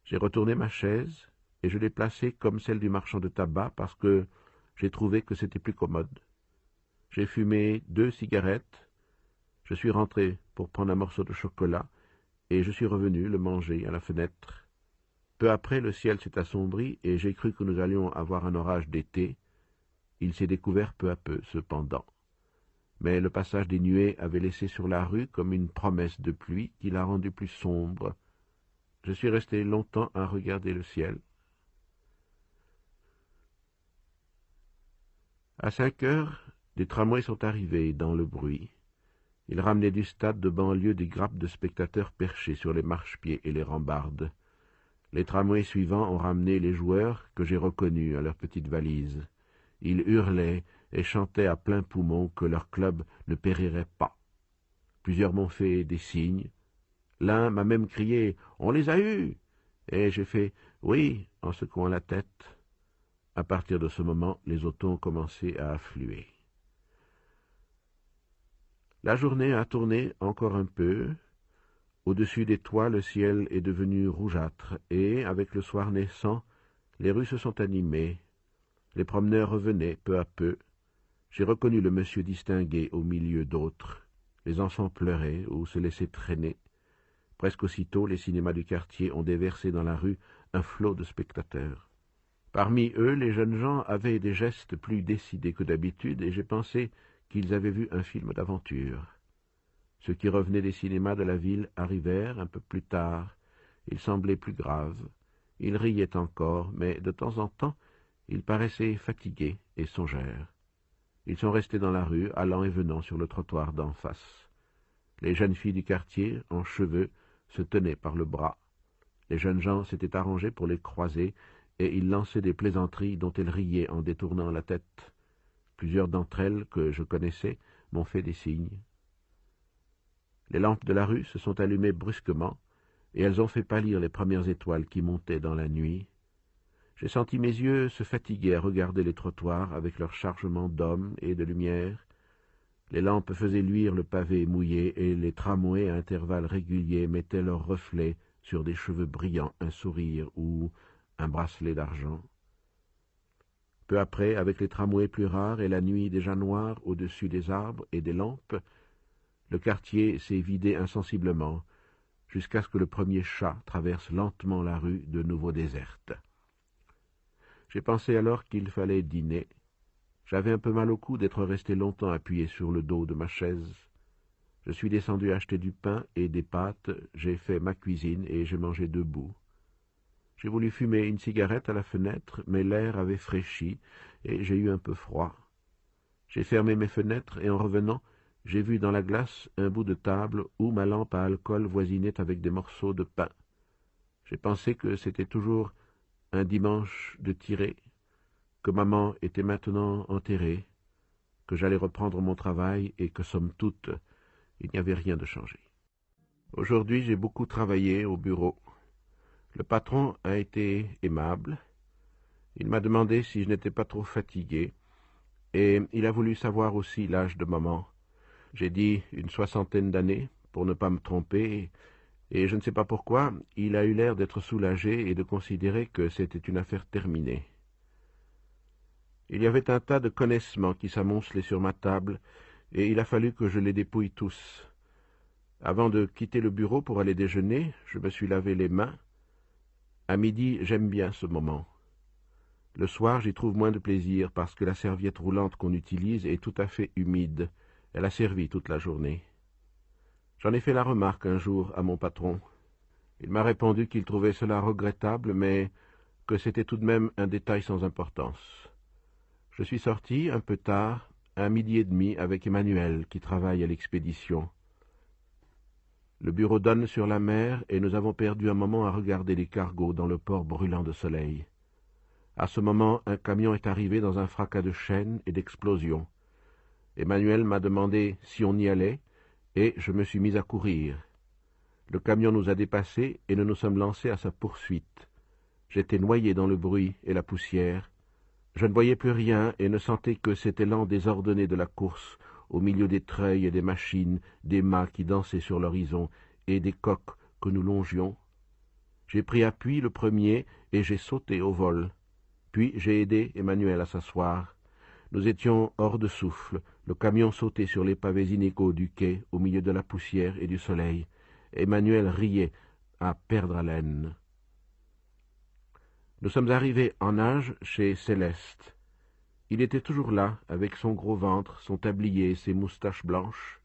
J'ai retourné ma chaise et je l'ai placée comme celle du marchand de tabac parce que j'ai trouvé que c'était plus commode. J'ai fumé 2 cigarettes. Je suis rentré pour prendre un morceau de chocolat et je suis revenu le manger à la fenêtre. Peu après, le ciel s'est assombri et j'ai cru que nous allions avoir un orage d'été. Il s'est découvert peu à peu, cependant. Mais le passage des nuées avait laissé sur la rue comme une promesse de pluie qui l'a rendue plus sombre. Je suis resté longtemps à regarder le ciel. À 5 heures, des tramways sont arrivés dans le bruit. Ils ramenaient du stade de banlieue des grappes de spectateurs perchés sur les marchepieds et les rambardes. Les tramways suivants ont ramené les joueurs que j'ai reconnus à leurs petites valises. Ils hurlaient et chantaient à plein poumon que leur club ne périrait pas. Plusieurs m'ont fait des signes. L'un m'a même crié « On les a eus !» Et j'ai fait « Oui » en secouant la tête. À partir de ce moment, les autos ont commencé à affluer. La journée a tourné encore un peu. Au-dessus des toits, le ciel est devenu rougeâtre et, avec le soir naissant, les rues se sont animées. Les promeneurs revenaient peu à peu. J'ai reconnu le monsieur distingué au milieu d'autres. Les enfants pleuraient ou se laissaient traîner. Presque aussitôt, les cinémas du quartier ont déversé dans la rue un flot de spectateurs. Parmi eux, les jeunes gens avaient des gestes plus décidés que d'habitude et j'ai pensé qu'ils avaient vu un film d'aventure. Ceux qui revenaient des cinémas de la ville arrivèrent un peu plus tard. Ils semblaient plus graves. Ils riaient encore, mais de temps en temps, ils paraissaient fatigués et songeurs. Ils sont restés dans la rue, allant et venant sur le trottoir d'en face. Les jeunes filles du quartier, en cheveux, se tenaient par le bras. Les jeunes gens s'étaient arrangés pour les croiser, et ils lançaient des plaisanteries dont elles riaient en détournant la tête. Plusieurs d'entre elles, que je connaissais, m'ont fait des signes. Les lampes de la rue se sont allumées brusquement, et elles ont fait pâlir les premières étoiles qui montaient dans la nuit. J'ai senti mes yeux se fatiguer à regarder les trottoirs avec leur chargement d'hommes et de lumière. Les lampes faisaient luire le pavé mouillé, et les tramways à intervalles réguliers mettaient leurs reflets sur des cheveux brillants, un sourire ou un bracelet d'argent. Peu après, avec les tramways plus rares et la nuit déjà noire au-dessus des arbres et des lampes, le quartier s'est vidé insensiblement, jusqu'à ce que le premier chat traverse lentement la rue de nouveau déserte. J'ai pensé alors qu'il fallait dîner. J'avais un peu mal au cou d'être resté longtemps appuyé sur le dos de ma chaise. Je suis descendu acheter du pain et des pâtes, j'ai fait ma cuisine et j'ai mangé debout. J'ai voulu fumer une cigarette à la fenêtre, mais l'air avait fraîchi et j'ai eu un peu froid. J'ai fermé mes fenêtres et en revenant, j'ai vu dans la glace un bout de table où ma lampe à alcool voisinait avec des morceaux de pain. J'ai pensé que c'était toujours un dimanche de tirée, que maman était maintenant enterrée, que j'allais reprendre mon travail et que, somme toute, il n'y avait rien de changé. Aujourd'hui, j'ai beaucoup travaillé au bureau. Le patron a été aimable. Il m'a demandé si je n'étais pas trop fatigué, et il a voulu savoir aussi l'âge de maman. J'ai dit une 60aine d'années, pour ne pas me tromper, et je ne sais pas pourquoi, il a eu l'air d'être soulagé et de considérer que c'était une affaire terminée. Il y avait un tas de connaissements qui s'amoncelaient sur ma table, et il a fallu que je les dépouille tous. Avant de quitter le bureau pour aller déjeuner, je me suis lavé les mains. À midi, j'aime bien ce moment. Le soir, j'y trouve moins de plaisir parce que la serviette roulante qu'on utilise est tout à fait humide. Elle a servi toute la journée. J'en ai fait la remarque un jour à mon patron. Il m'a répondu qu'il trouvait cela regrettable, mais que c'était tout de même un détail sans importance. Je suis sorti un peu tard, à 12h30, avec Emmanuel, qui travaille à l'expédition. Le bureau donne sur la mer, et nous avons perdu un moment à regarder les cargos dans le port brûlant de soleil. À ce moment, un camion est arrivé dans un fracas de chaînes et d'explosions. Emmanuel m'a demandé si on y allait, et je me suis mis à courir. Le camion nous a dépassés et nous nous sommes lancés à sa poursuite. J'étais noyé dans le bruit et la poussière. Je ne voyais plus rien et ne sentais que cet élan désordonné de la course, au milieu des treuils et des machines, des mâts qui dansaient sur l'horizon et des coques que nous longions. J'ai pris appui le premier et j'ai sauté au vol. Puis j'ai aidé Emmanuel à s'asseoir. Nous étions hors de souffle. Le camion sautait sur les pavés inégaux du quai, au milieu de la poussière et du soleil. Emmanuel riait à perdre haleine. Nous sommes arrivés en nage chez Céleste. Il était toujours là, avec son gros ventre, son tablier et ses moustaches blanches.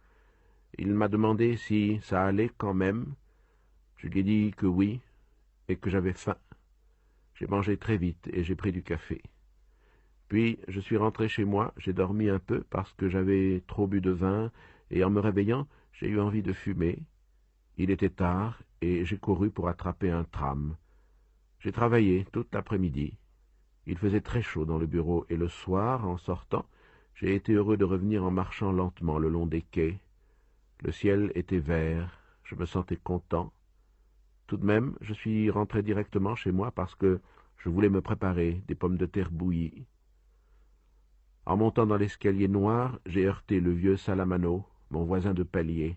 Il m'a demandé si ça allait quand même. Je lui ai dit que oui, et que j'avais faim. J'ai mangé très vite et j'ai pris du café. Puis je suis rentré chez moi, j'ai dormi un peu parce que j'avais trop bu de vin, et en me réveillant, j'ai eu envie de fumer. Il était tard, et j'ai couru pour attraper un tram. J'ai travaillé toute l'après-midi. Il faisait très chaud dans le bureau, et le soir, en sortant, j'ai été heureux de revenir en marchant lentement le long des quais. Le ciel était vert, je me sentais content. Tout de même, je suis rentré directement chez moi parce que je voulais me préparer des pommes de terre bouillies. En montant dans l'escalier noir, j'ai heurté le vieux Salamano, mon voisin de palier.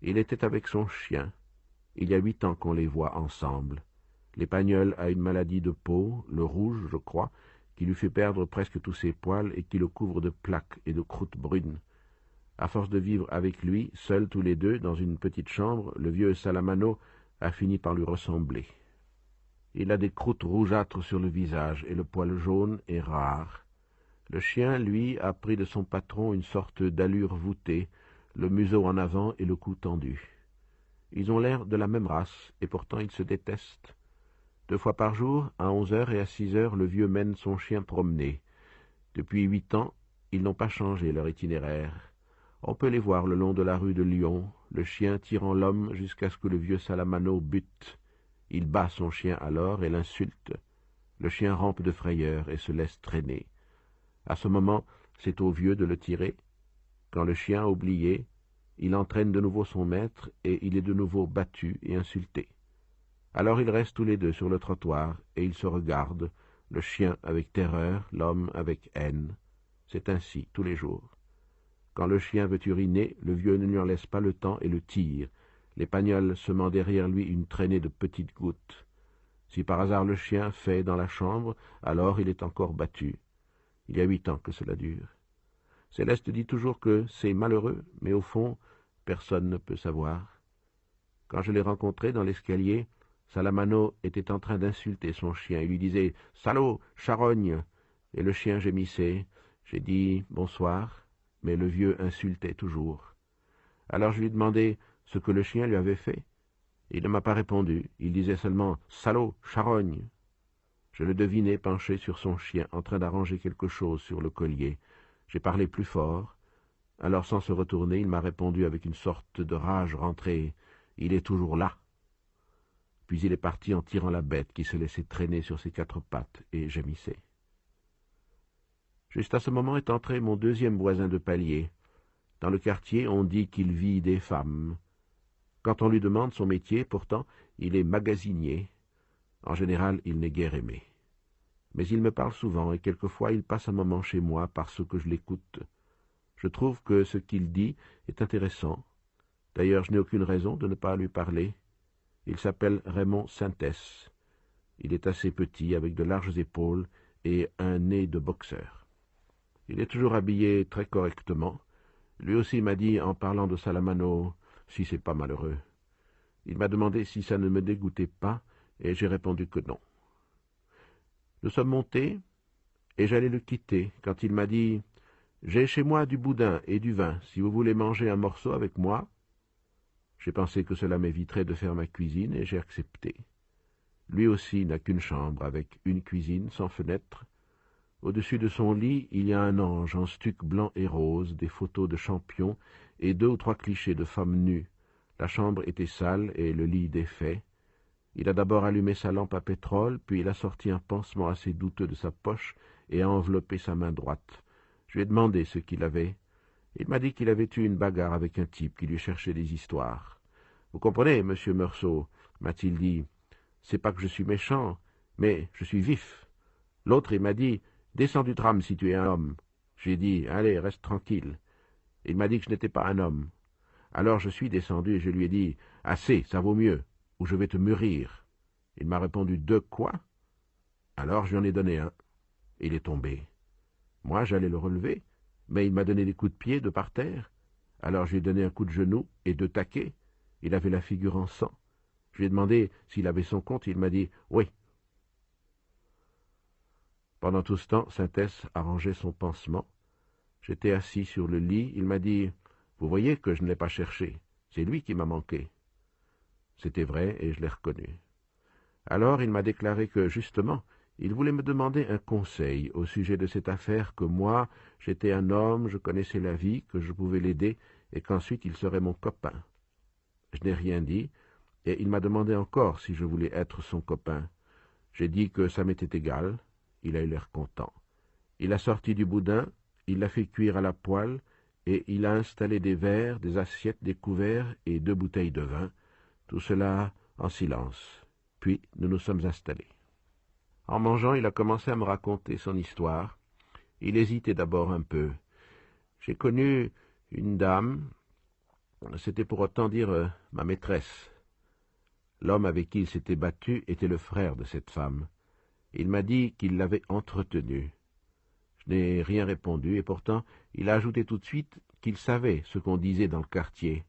Il était avec son chien. Il y a 8 ans qu'on les voit ensemble. L'Épagnol a une maladie de peau, le rouge, je crois, qui lui fait perdre presque tous ses poils et qui le couvre de plaques et de croûtes brunes. À force de vivre avec lui, seuls tous les deux, dans une petite chambre, le vieux Salamano a fini par lui ressembler. Il a des croûtes rougeâtres sur le visage et le poil jaune est rare. Le chien, lui, a pris de son patron une sorte d'allure voûtée, le museau en avant et le cou tendu. Ils ont l'air de la même race, et pourtant ils se détestent. 2 fois par jour, à 11 heures et à 6 heures, le vieux mène son chien promener. Depuis 8 ans, ils n'ont pas changé leur itinéraire. On peut les voir le long de la rue de Lyon, le chien tirant l'homme jusqu'à ce que le vieux Salamano bute. Il bat son chien alors et l'insulte. Le chien rampe de frayeur et se laisse traîner. À ce moment, c'est au vieux de le tirer. Quand le chien a oublié, il entraîne de nouveau son maître et il est de nouveau battu et insulté. Alors ils restent tous les deux sur le trottoir et ils se regardent, le chien avec terreur, l'homme avec haine. C'est ainsi tous les jours. Quand le chien veut uriner, le vieux ne lui en laisse pas le temps et le tire, l'épagnole semant derrière lui une traînée de petites gouttes. Si par hasard le chien fait dans la chambre, alors il est encore battu. Il y a 8 ans que cela dure. Céleste dit toujours que c'est malheureux, mais au fond, personne ne peut savoir. Quand je l'ai rencontré dans l'escalier, Salamano était en train d'insulter son chien. Il lui disait « Salaud, charogne !» et le chien gémissait. J'ai dit « Bonsoir », mais le vieux insultait toujours. Alors je lui demandai ce que le chien lui avait fait. Il ne m'a pas répondu. Il disait seulement « Salaud, charogne !» Je le devinais penché sur son chien, en train d'arranger quelque chose sur le collier. J'ai parlé plus fort. Alors, sans se retourner, il m'a répondu avec une sorte de rage rentrée. « Il est toujours là !» Puis il est parti en tirant la bête qui se laissait traîner sur ses 4 pattes et gémissait. Juste à ce moment est entré mon 2e voisin de palier. Dans le quartier, on dit qu'il vit des femmes. Quand on lui demande son métier, pourtant, il est magasinier. En général, il n'est guère aimé. Mais il me parle souvent, et quelquefois il passe un moment chez moi parce que je l'écoute. Je trouve que ce qu'il dit est intéressant. D'ailleurs, je n'ai aucune raison de ne pas lui parler. Il s'appelle Raymond Sintès. Il est assez petit, avec de larges épaules et un nez de boxeur. Il est toujours habillé très correctement. Lui aussi m'a dit, en parlant de Salamano, si c'est pas malheureux. Il m'a demandé si ça ne me dégoûtait pas, et j'ai répondu que non. Nous sommes montés, et j'allais le quitter, quand il m'a dit « J'ai chez moi du boudin et du vin, si vous voulez manger un morceau avec moi. » J'ai pensé que cela m'éviterait de faire ma cuisine, et j'ai accepté. Lui aussi n'a qu'une chambre, avec une cuisine, sans fenêtre. Au-dessus de son lit, il y a un ange en stuc blanc et rose, des photos de champions, et 2 ou 3 clichés de femmes nues. La chambre était sale, et le lit défait. Il a d'abord allumé sa lampe à pétrole, puis il a sorti un pansement assez douteux de sa poche et a enveloppé sa main droite. Je lui ai demandé ce qu'il avait. Il m'a dit qu'il avait eu une bagarre avec un type qui lui cherchait des histoires. « Vous comprenez, monsieur Meursault, m'a-t-il dit, c'est pas que je suis méchant, mais je suis vif. L'autre, il m'a dit, descends du tram si tu es un homme. J'ai dit, allez, reste tranquille. Il m'a dit que je n'étais pas un homme. Alors je suis descendu et je lui ai dit, assez, ça vaut mieux, ou je vais te mûrir. Il m'a répondu, de quoi? Alors je lui en ai donné un. Il est tombé. Moi, j'allais le relever, mais il m'a donné des coups de pied de par terre. Alors je lui ai donné un coup de genou et 2 taquets. Il avait la figure en sang. Je lui ai demandé s'il avait son compte, il m'a dit « oui ». Pendant tout ce temps, Sintès arrangeait son pansement. J'étais assis sur le lit, il m'a dit « Vous voyez que je ne l'ai pas cherché, c'est lui qui m'a manqué ». C'était vrai et je l'ai reconnu. Alors il m'a déclaré que, justement, il voulait me demander un conseil au sujet de cette affaire, que moi, j'étais un homme, je connaissais la vie, que je pouvais l'aider, et qu'ensuite il serait mon copain. Je n'ai rien dit, et il m'a demandé encore si je voulais être son copain. J'ai dit que ça m'était égal. Il a eu l'air content. Il a sorti du boudin, il l'a fait cuire à la poêle, et il a installé des verres, des assiettes, des couverts et 2 bouteilles de vin, tout cela en silence. Puis nous nous sommes installés. En mangeant, il a commencé à me raconter son histoire. Il hésitait d'abord un peu. J'ai connu une dame, c'était pour autant dire ma maîtresse. L'homme avec qui il s'était battu était le frère de cette femme. Il m'a dit qu'il l'avait entretenue. Je n'ai rien répondu, et pourtant il a ajouté tout de suite qu'il savait ce qu'on disait dans le quartier,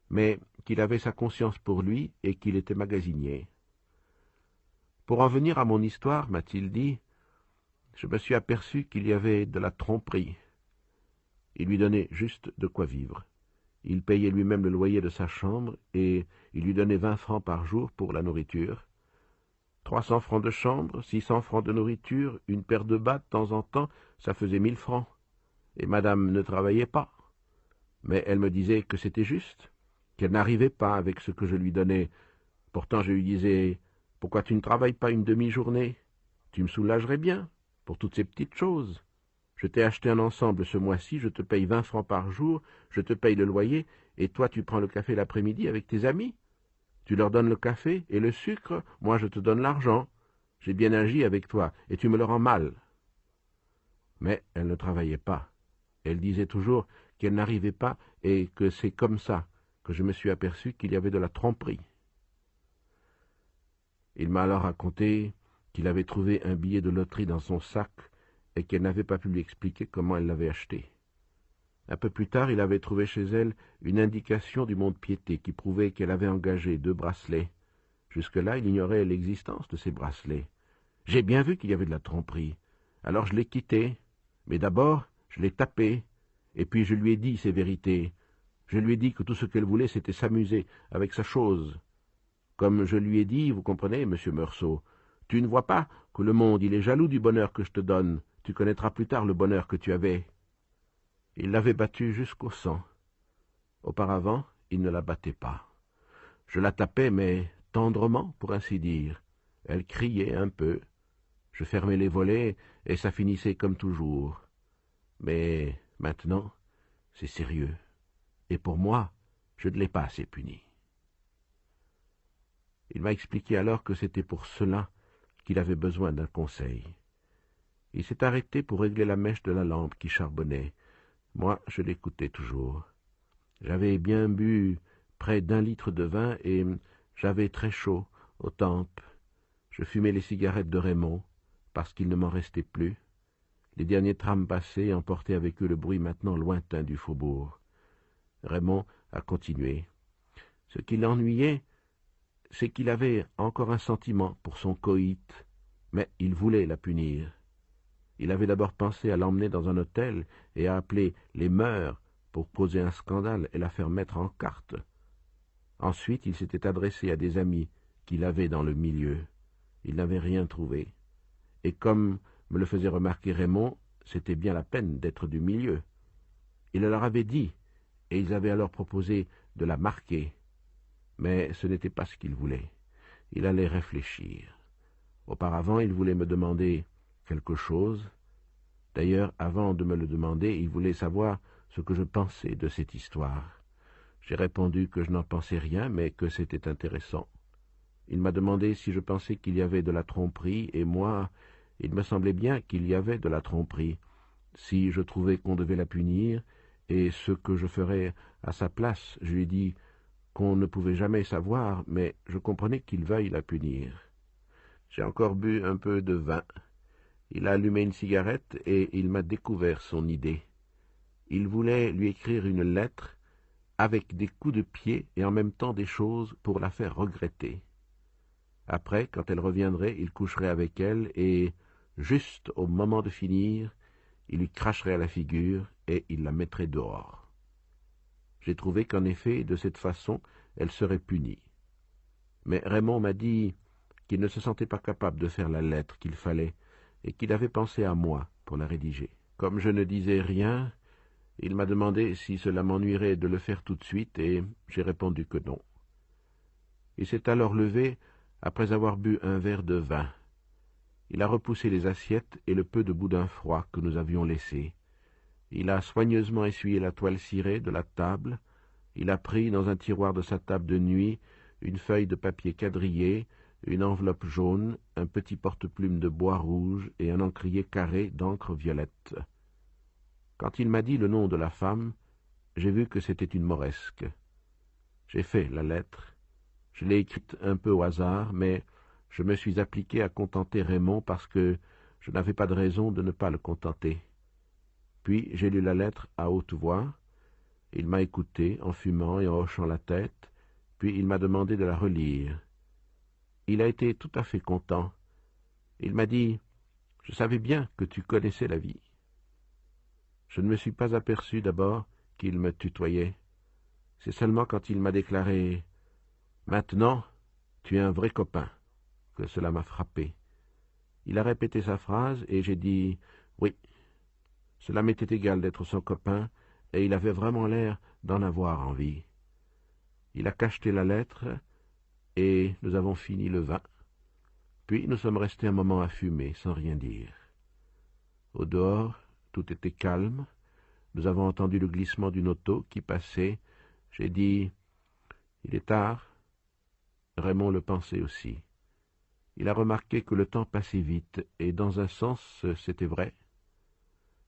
mais qu'il avait sa conscience pour lui et qu'il était magasinier. Pour en venir à mon histoire, m'a-t-il dit, je me suis aperçu qu'il y avait de la tromperie. Il lui donnait juste de quoi vivre. Il payait lui-même le loyer de sa chambre et il lui donnait 20 francs par jour pour la nourriture. 300 francs de chambre, 600 francs de nourriture, une paire de bas de temps en temps, ça faisait 1000 francs. Et madame ne travaillait pas. Mais elle me disait que c'était juste, qu'elle n'arrivait pas avec ce que je lui donnais. Pourtant je lui disais, « Pourquoi tu ne travailles pas une demi-journée? Tu me soulagerais bien, pour toutes ces petites choses. Je t'ai acheté un ensemble ce mois-ci, je te paye 20 francs par jour, je te paye le loyer, et toi tu prends le café l'après-midi avec tes amis. Tu leur donnes le café et le sucre, moi je te donne l'argent. J'ai bien agi avec toi, et tu me le rends mal. » Mais elle ne travaillait pas. Elle disait toujours qu'elle n'arrivait pas et que c'est comme ça que je me suis aperçu qu'il y avait de la tromperie. Il m'a alors raconté qu'il avait trouvé un billet de loterie dans son sac et qu'elle n'avait pas pu lui expliquer comment elle l'avait acheté. Un peu plus tard, il avait trouvé chez elle une indication du mont-de-piété qui prouvait qu'elle avait engagé 2 bracelets. Jusque-là, il ignorait l'existence de ces bracelets. J'ai bien vu qu'il y avait de la tromperie. Alors je l'ai quitté. Mais d'abord, je l'ai tapé. Et puis je lui ai dit ses vérités. Je lui ai dit que tout ce qu'elle voulait, c'était s'amuser avec sa chose. Comme je lui ai dit, vous comprenez, monsieur Meursault, tu ne vois pas que le monde, il est jaloux du bonheur que je te donne. Tu connaîtras plus tard le bonheur que tu avais. Il l'avait battue jusqu'au sang. Auparavant, il ne la battait pas. Je la tapais, mais tendrement, pour ainsi dire. Elle criait un peu. Je fermais les volets, et ça finissait comme toujours. Mais maintenant, c'est sérieux. Et pour moi, je ne l'ai pas assez punie. Il m'a expliqué alors que c'était pour cela qu'il avait besoin d'un conseil. Il s'est arrêté pour régler la mèche de la lampe qui charbonnait. Moi, je l'écoutais toujours. J'avais bien bu près d'1 litre de vin et j'avais très chaud aux tempes. Je fumais les cigarettes de Raymond, parce qu'il ne m'en restait plus. Les derniers trams passaient emportaient avec eux le bruit maintenant lointain du faubourg. Raymond a continué. Ce qui l'ennuyait, c'est qu'il avait encore un sentiment pour son coït, mais il voulait la punir. Il avait d'abord pensé à l'emmener dans un hôtel et à appeler les mœurs pour causer un scandale et la faire mettre en carte. Ensuite, il s'était adressé à des amis qu'il avait dans le milieu. Il n'avait rien trouvé. Et comme me le faisait remarquer Raymond, c'était bien la peine d'être du milieu. Il leur avait dit, et ils avaient alors proposé de la marquer. Mais ce n'était pas ce qu'il voulait. Il allait réfléchir. Auparavant, il voulait me demander quelque chose. D'ailleurs, avant de me le demander, il voulait savoir ce que je pensais de cette histoire. J'ai répondu que je n'en pensais rien, mais que c'était intéressant. Il m'a demandé si je pensais qu'il y avait de la tromperie, et moi, il me semblait bien qu'il y avait de la tromperie, si je trouvais qu'on devait la punir, et ce que je ferais à sa place. Je lui ai dit qu'on ne pouvait jamais savoir, mais je comprenais qu'il veuille la punir. J'ai encore bu un peu de vin. Il a allumé une cigarette et il m'a découvert son idée. Il voulait lui écrire une lettre avec des coups de pied et en même temps des choses pour la faire regretter. Après, quand elle reviendrait, il coucherait avec elle et, juste au moment de finir, il lui cracherait à la figure et il la mettrait dehors. J'ai trouvé qu'en effet, de cette façon, elle serait punie. Mais Raymond m'a dit qu'il ne se sentait pas capable de faire la lettre qu'il fallait et qu'il avait pensé à moi pour la rédiger. Comme je ne disais rien, il m'a demandé si cela m'ennuierait de le faire tout de suite et j'ai répondu que non. Il s'est alors levé après avoir bu un verre de vin. Il a repoussé les assiettes et le peu de boudin froid que nous avions laissé. Il a soigneusement essuyé la toile cirée de la table. Il a pris dans un tiroir de sa table de nuit une feuille de papier quadrillé, une enveloppe jaune, un petit porte-plume de bois rouge et un encrier carré d'encre violette. Quand il m'a dit le nom de la femme, j'ai vu que c'était une Mauresque. J'ai fait la lettre. Je l'ai écrite un peu au hasard, mais je me suis appliqué à contenter Raymond parce que je n'avais pas de raison de ne pas le contenter. Puis j'ai lu la lettre à haute voix. Il m'a écouté en fumant et en hochant la tête, puis il m'a demandé de la relire. Il a été tout à fait content. Il m'a dit « Je savais bien que tu connaissais la vie ». Je ne me suis pas aperçu d'abord qu'il me tutoyait. C'est seulement quand il m'a déclaré « Maintenant, tu es un vrai copain » que cela m'a frappé. Il a répété sa phrase et j'ai dit « Oui ». Cela m'était égal d'être son copain et il avait vraiment l'air d'en avoir envie. Il a cacheté la lettre et nous avons fini le vin. Puis nous sommes restés un moment à fumer sans rien dire. Au dehors, tout était calme. Nous avons entendu le glissement d'une auto qui passait. J'ai dit « Il est tard ». Raymond le pensait aussi. Il a remarqué que le temps passait vite, et dans un sens, c'était vrai.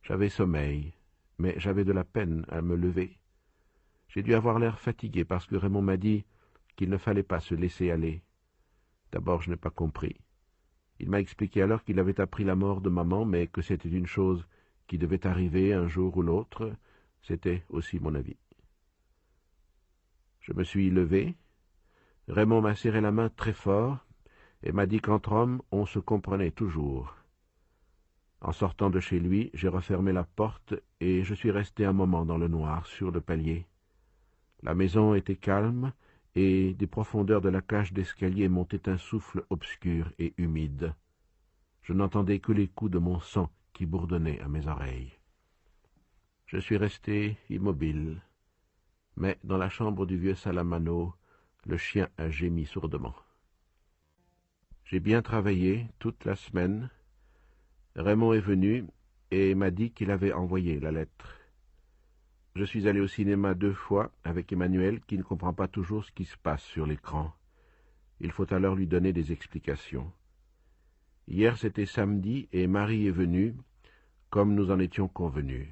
J'avais sommeil, mais j'avais de la peine à me lever. J'ai dû avoir l'air fatigué parce que Raymond m'a dit qu'il ne fallait pas se laisser aller. D'abord, je n'ai pas compris. Il m'a expliqué alors qu'il avait appris la mort de maman, mais que c'était une chose qui devait arriver un jour ou l'autre. C'était aussi mon avis. Je me suis levé. Raymond m'a serré la main très fort et m'a dit qu'entre hommes, on se comprenait toujours. En sortant de chez lui, j'ai refermé la porte et je suis resté un moment dans le noir, sur le palier. La maison était calme et des profondeurs de la cage d'escalier montait un souffle obscur et humide. Je n'entendais que les coups de mon sang qui bourdonnaient à mes oreilles. Je suis resté immobile, mais dans la chambre du vieux Salamano, le chien a gémi sourdement. J'ai bien travaillé toute la semaine. Raymond est venu et m'a dit qu'il avait envoyé la lettre. Je suis allé au cinéma 2 fois avec Emmanuel qui ne comprend pas toujours ce qui se passe sur l'écran. Il faut alors lui donner des explications. Hier c'était samedi et Marie est venue, comme nous en étions convenus.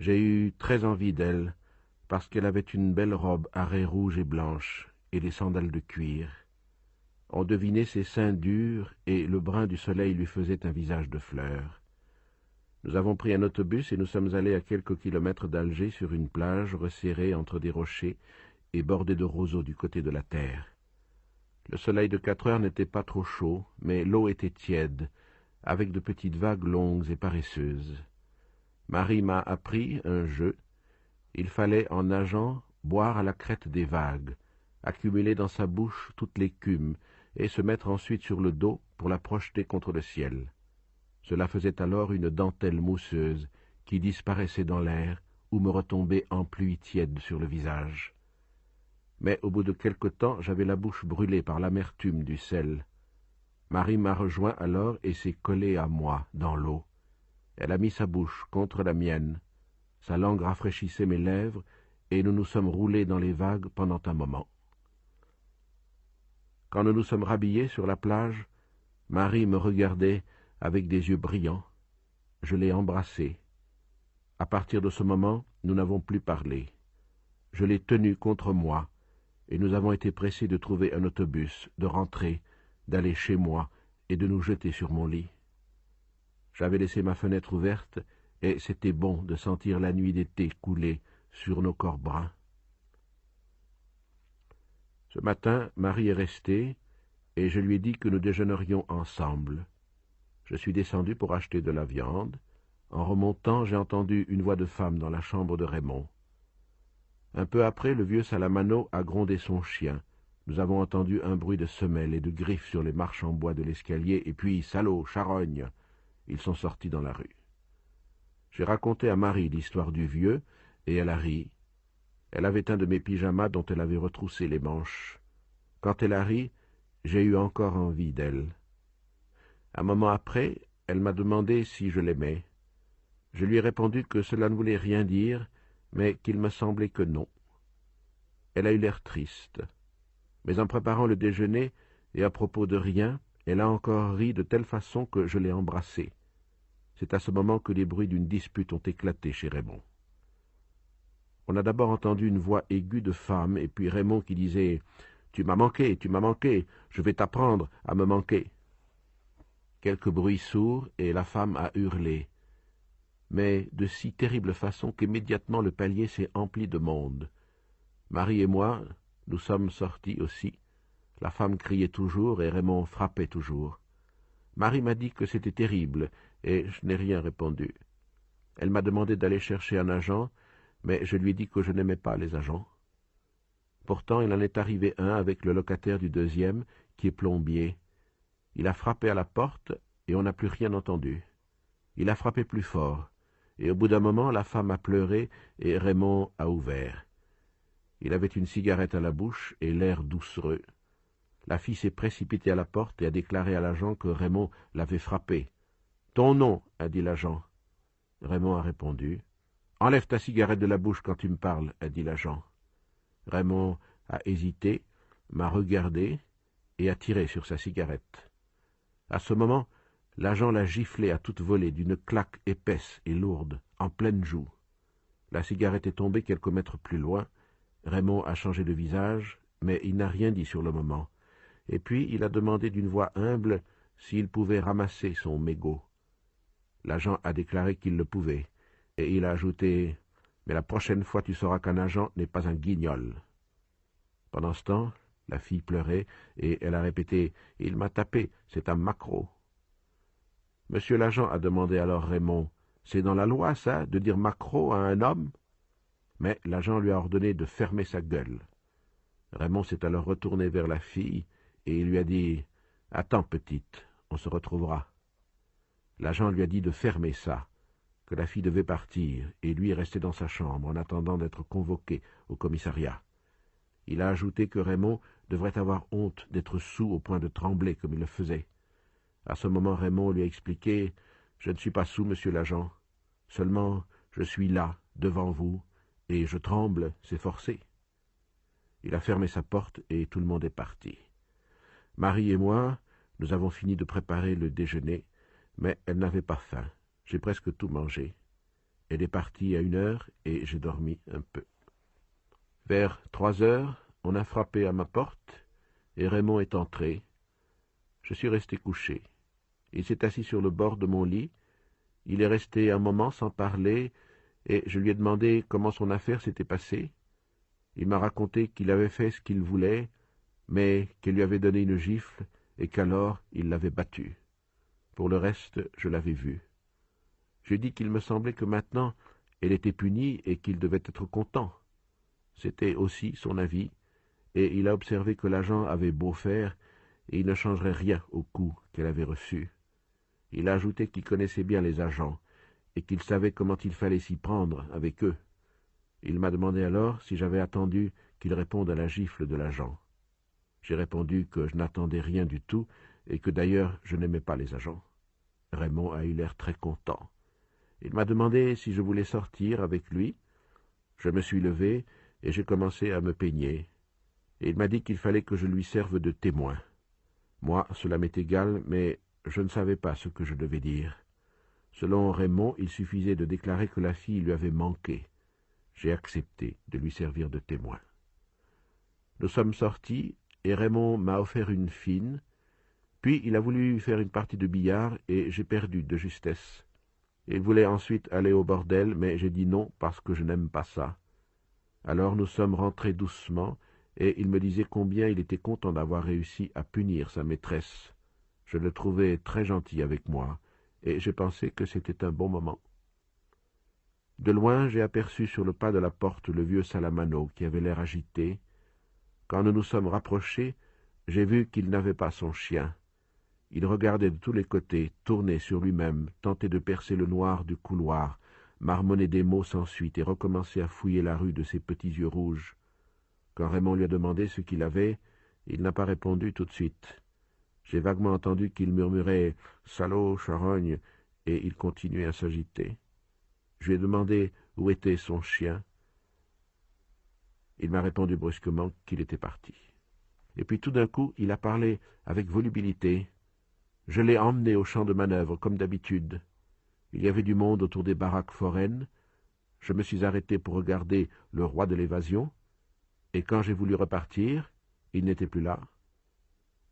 J'ai eu très envie d'elle, parce qu'elle avait une belle robe à raies rouges et blanches et des sandales de cuir. On devinait ses seins durs et le brin du soleil lui faisait un visage de fleurs. Nous avons pris un autobus et nous sommes allés à quelques kilomètres d'Alger sur une plage resserrée entre des rochers et bordée de roseaux du côté de la terre. Le soleil de 4 heures n'était pas trop chaud, mais l'eau était tiède, avec de petites vagues longues et paresseuses. Marie m'a appris un jeu. Il fallait, en nageant, boire à la crête des vagues, accumuler dans sa bouche toute l'écume et se mettre ensuite sur le dos pour la projeter contre le ciel. Cela faisait alors une dentelle mousseuse qui disparaissait dans l'air ou me retombait en pluie tiède sur le visage. Mais au bout de quelque temps, j'avais la bouche brûlée par l'amertume du sel. Marie m'a rejoint alors et s'est collée à moi dans l'eau. Elle a mis sa bouche contre la mienne. Sa langue rafraîchissait mes lèvres et nous nous sommes roulés dans les vagues pendant un moment. Quand nous nous sommes rhabillés sur la plage, Marie me regardait avec des yeux brillants. Je l'ai embrassée. À partir de ce moment, nous n'avons plus parlé. Je l'ai tenue contre moi, et nous avons été pressés de trouver un autobus, de rentrer, d'aller chez moi et de nous jeter sur mon lit. J'avais laissé ma fenêtre ouverte, et c'était bon de sentir la nuit d'été couler sur nos corps bruns. Ce matin, Marie est restée, et je lui ai dit que nous déjeunerions ensemble. Je suis descendu pour acheter de la viande. En remontant, j'ai entendu une voix de femme dans la chambre de Raymond. Un peu après, le vieux Salamano a grondé son chien. Nous avons entendu un bruit de semelles et de griffes sur les marches en bois de l'escalier, et puis, salaud, charogne, ils sont sortis dans la rue. J'ai raconté à Marie l'histoire du vieux, et elle a ri. Elle avait un de mes pyjamas dont elle avait retroussé les manches. Quand elle a ri, j'ai eu encore envie d'elle. Un moment après, elle m'a demandé si je l'aimais. Je lui ai répondu que cela ne voulait rien dire, mais qu'il me semblait que non. Elle a eu l'air triste. Mais en préparant le déjeuner, et à propos de rien, elle a encore ri de telle façon que je l'ai embrassée. C'est à ce moment que les bruits d'une dispute ont éclaté chez Raymond. On a d'abord entendu une voix aiguë de femme, et puis Raymond qui disait « Tu m'as manqué, je vais t'apprendre à me manquer ». Quelques bruits sourds, et la femme a hurlé, mais de si terrible façon qu'immédiatement le palier s'est empli de monde. Marie et moi, nous sommes sortis aussi. La femme criait toujours et Raymond frappait toujours. Marie m'a dit que c'était terrible, et je n'ai rien répondu. Elle m'a demandé d'aller chercher un agent, mais je lui ai dit que je n'aimais pas les agents. Pourtant, il en est arrivé un avec le locataire du deuxième, qui est plombier. Il a frappé à la porte, et on n'a plus rien entendu. Il a frappé plus fort, et au bout d'un moment, la femme a pleuré, et Raymond a ouvert. Il avait une cigarette à la bouche, et l'air doucereux. La fille s'est précipitée à la porte et a déclaré à l'agent que Raymond l'avait frappé. « Ton nom » a dit l'agent. Raymond a répondu. « Enlève ta cigarette de la bouche quand tu me parles » a dit l'agent. Raymond a hésité, m'a regardé et a tiré sur sa cigarette. À ce moment, l'agent l'a giflé à toute volée d'une claque épaisse et lourde, en pleine joue. La cigarette est tombée quelques mètres plus loin. Raymond a changé de visage, mais il n'a rien dit sur le moment. Et puis il a demandé d'une voix humble s'il pouvait ramasser son mégot. L'agent a déclaré qu'il le pouvait, et il a ajouté « Mais la prochaine fois tu sauras qu'un agent n'est pas un guignol. » Pendant ce temps, la fille pleurait, et elle a répété « Il m'a tapé, c'est un maquereau. » Monsieur l'agent a demandé alors Raymond « C'est dans la loi, ça, de dire maquereau à un homme ?» Mais l'agent lui a ordonné de fermer sa gueule. Raymond s'est alors retourné vers la fille, et il lui a dit « Attends, petite, on se retrouvera. » L'agent lui a dit de fermer ça, que la fille devait partir, et lui rester dans sa chambre en attendant d'être convoqué au commissariat. Il a ajouté que Raymond devrait avoir honte d'être soûl au point de trembler comme il le faisait. À ce moment, Raymond lui a expliqué « Je ne suis pas soûl, monsieur l'agent. Seulement, je suis là, devant vous, et je tremble, c'est forcé. » Il a fermé sa porte et tout le monde est parti. Marie et moi, nous avons fini de préparer le déjeuner, mais elle n'avait pas faim. J'ai presque tout mangé. Elle est partie à 1h et j'ai dormi un peu. Vers 3h, on a frappé à ma porte et Raymond est entré. Je suis resté couché. Il s'est assis sur le bord de mon lit. Il est resté un moment sans parler et je lui ai demandé comment son affaire s'était passée. Il m'a raconté qu'il avait fait ce qu'il voulait, mais qu'elle lui avait donné une gifle et qu'alors il l'avait battu. Pour le reste, je l'avais vu. J'ai dit qu'il me semblait que maintenant elle était punie et qu'il devait être content. C'était aussi son avis, et il a observé que l'agent avait beau faire, et il ne changerait rien au coup qu'elle avait reçu. Il a ajouté qu'il connaissait bien les agents, et qu'il savait comment il fallait s'y prendre avec eux. Il m'a demandé alors si j'avais attendu qu'il réponde à la gifle de l'agent. J'ai répondu que je n'attendais rien du tout, et que d'ailleurs je n'aimais pas les agents. Raymond a eu l'air très content. Il m'a demandé si je voulais sortir avec lui. Je me suis levé et j'ai commencé à me peigner. Et il m'a dit qu'il fallait que je lui serve de témoin. Moi, cela m'est égal, mais je ne savais pas ce que je devais dire. Selon Raymond, il suffisait de déclarer que la fille lui avait manqué. J'ai accepté de lui servir de témoin. Nous sommes sortis et Raymond m'a offert une fine. Puis il a voulu faire une partie de billard et j'ai perdu de justesse. Il voulait ensuite aller au bordel, mais j'ai dit non parce que je n'aime pas ça. Alors nous sommes rentrés doucement, et il me disait combien il était content d'avoir réussi à punir sa maîtresse. Je le trouvais très gentil avec moi, et j'ai pensé que c'était un bon moment. De loin, j'ai aperçu sur le pas de la porte le vieux Salamano, qui avait l'air agité. Quand nous nous sommes rapprochés, j'ai vu qu'il n'avait pas son chien. Il regardait de tous les côtés, tournait sur lui-même, tentait de percer le noir du couloir, marmonnait des mots sans suite et recommençait à fouiller la rue de ses petits yeux rouges. Quand Raymond lui a demandé ce qu'il avait, il n'a pas répondu tout de suite. J'ai vaguement entendu qu'il murmurait « Salaud, charogne !» et il continuait à s'agiter. Je lui ai demandé où était son chien. Il m'a répondu brusquement qu'il était parti. Et puis tout d'un coup, il a parlé avec volubilité. Je l'ai emmené au champ de manœuvre, comme d'habitude. Il y avait du monde autour des baraques foraines. Je me suis arrêté pour regarder le roi de l'évasion, et quand j'ai voulu repartir, il n'était plus là.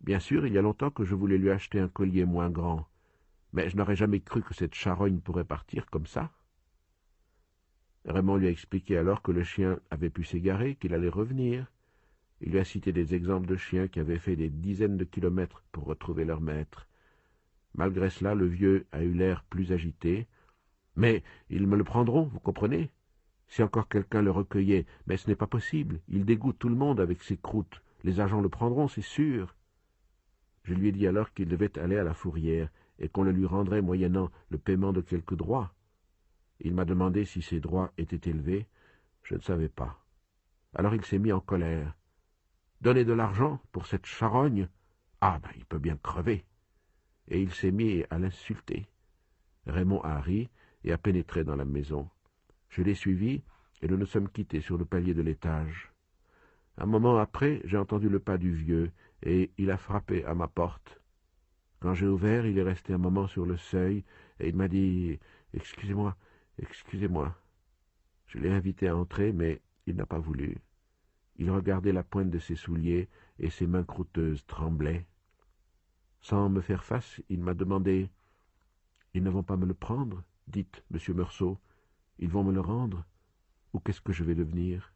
Bien sûr, il y a longtemps que je voulais lui acheter un collier moins grand, mais je n'aurais jamais cru que cette charogne pourrait partir comme ça. Raymond lui a expliqué alors que le chien avait pu s'égarer, qu'il allait revenir. Il lui a cité des exemples de chiens qui avaient fait des dizaines de kilomètres pour retrouver leur maître. Malgré cela, le vieux a eu l'air plus agité. « Mais ils me le prendront, vous comprenez ? Si encore quelqu'un le recueillait, mais ce n'est pas possible, il dégoûte tout le monde avec ses croûtes, les agents le prendront, c'est sûr. Je lui ai dit alors qu'il devait aller à la fourrière, et qu'on le lui rendrait moyennant le paiement de quelques droits. Il m'a demandé si ces droits étaient élevés, je ne savais pas. Alors il s'est mis en colère. Donner de l'argent pour cette charogne? Ah, ben, il peut bien crever. Et il s'est mis à l'insulter. Raymond a ri et a pénétré dans la maison. Je l'ai suivi, et nous nous sommes quittés sur le palier de l'étage. Un moment après, j'ai entendu le pas du vieux, et il a frappé à ma porte. Quand j'ai ouvert, il est resté un moment sur le seuil, et il m'a dit « Excusez-moi, excusez-moi ». Je l'ai invité à entrer, mais il n'a pas voulu. Il regardait la pointe de ses souliers, et ses mains croûteuses tremblaient. Sans me faire face, il m'a demandé « Ils ne vont pas me le prendre? Dites, monsieur Meursault, ils vont me le rendre? Ou qu'est-ce que je vais devenir ?»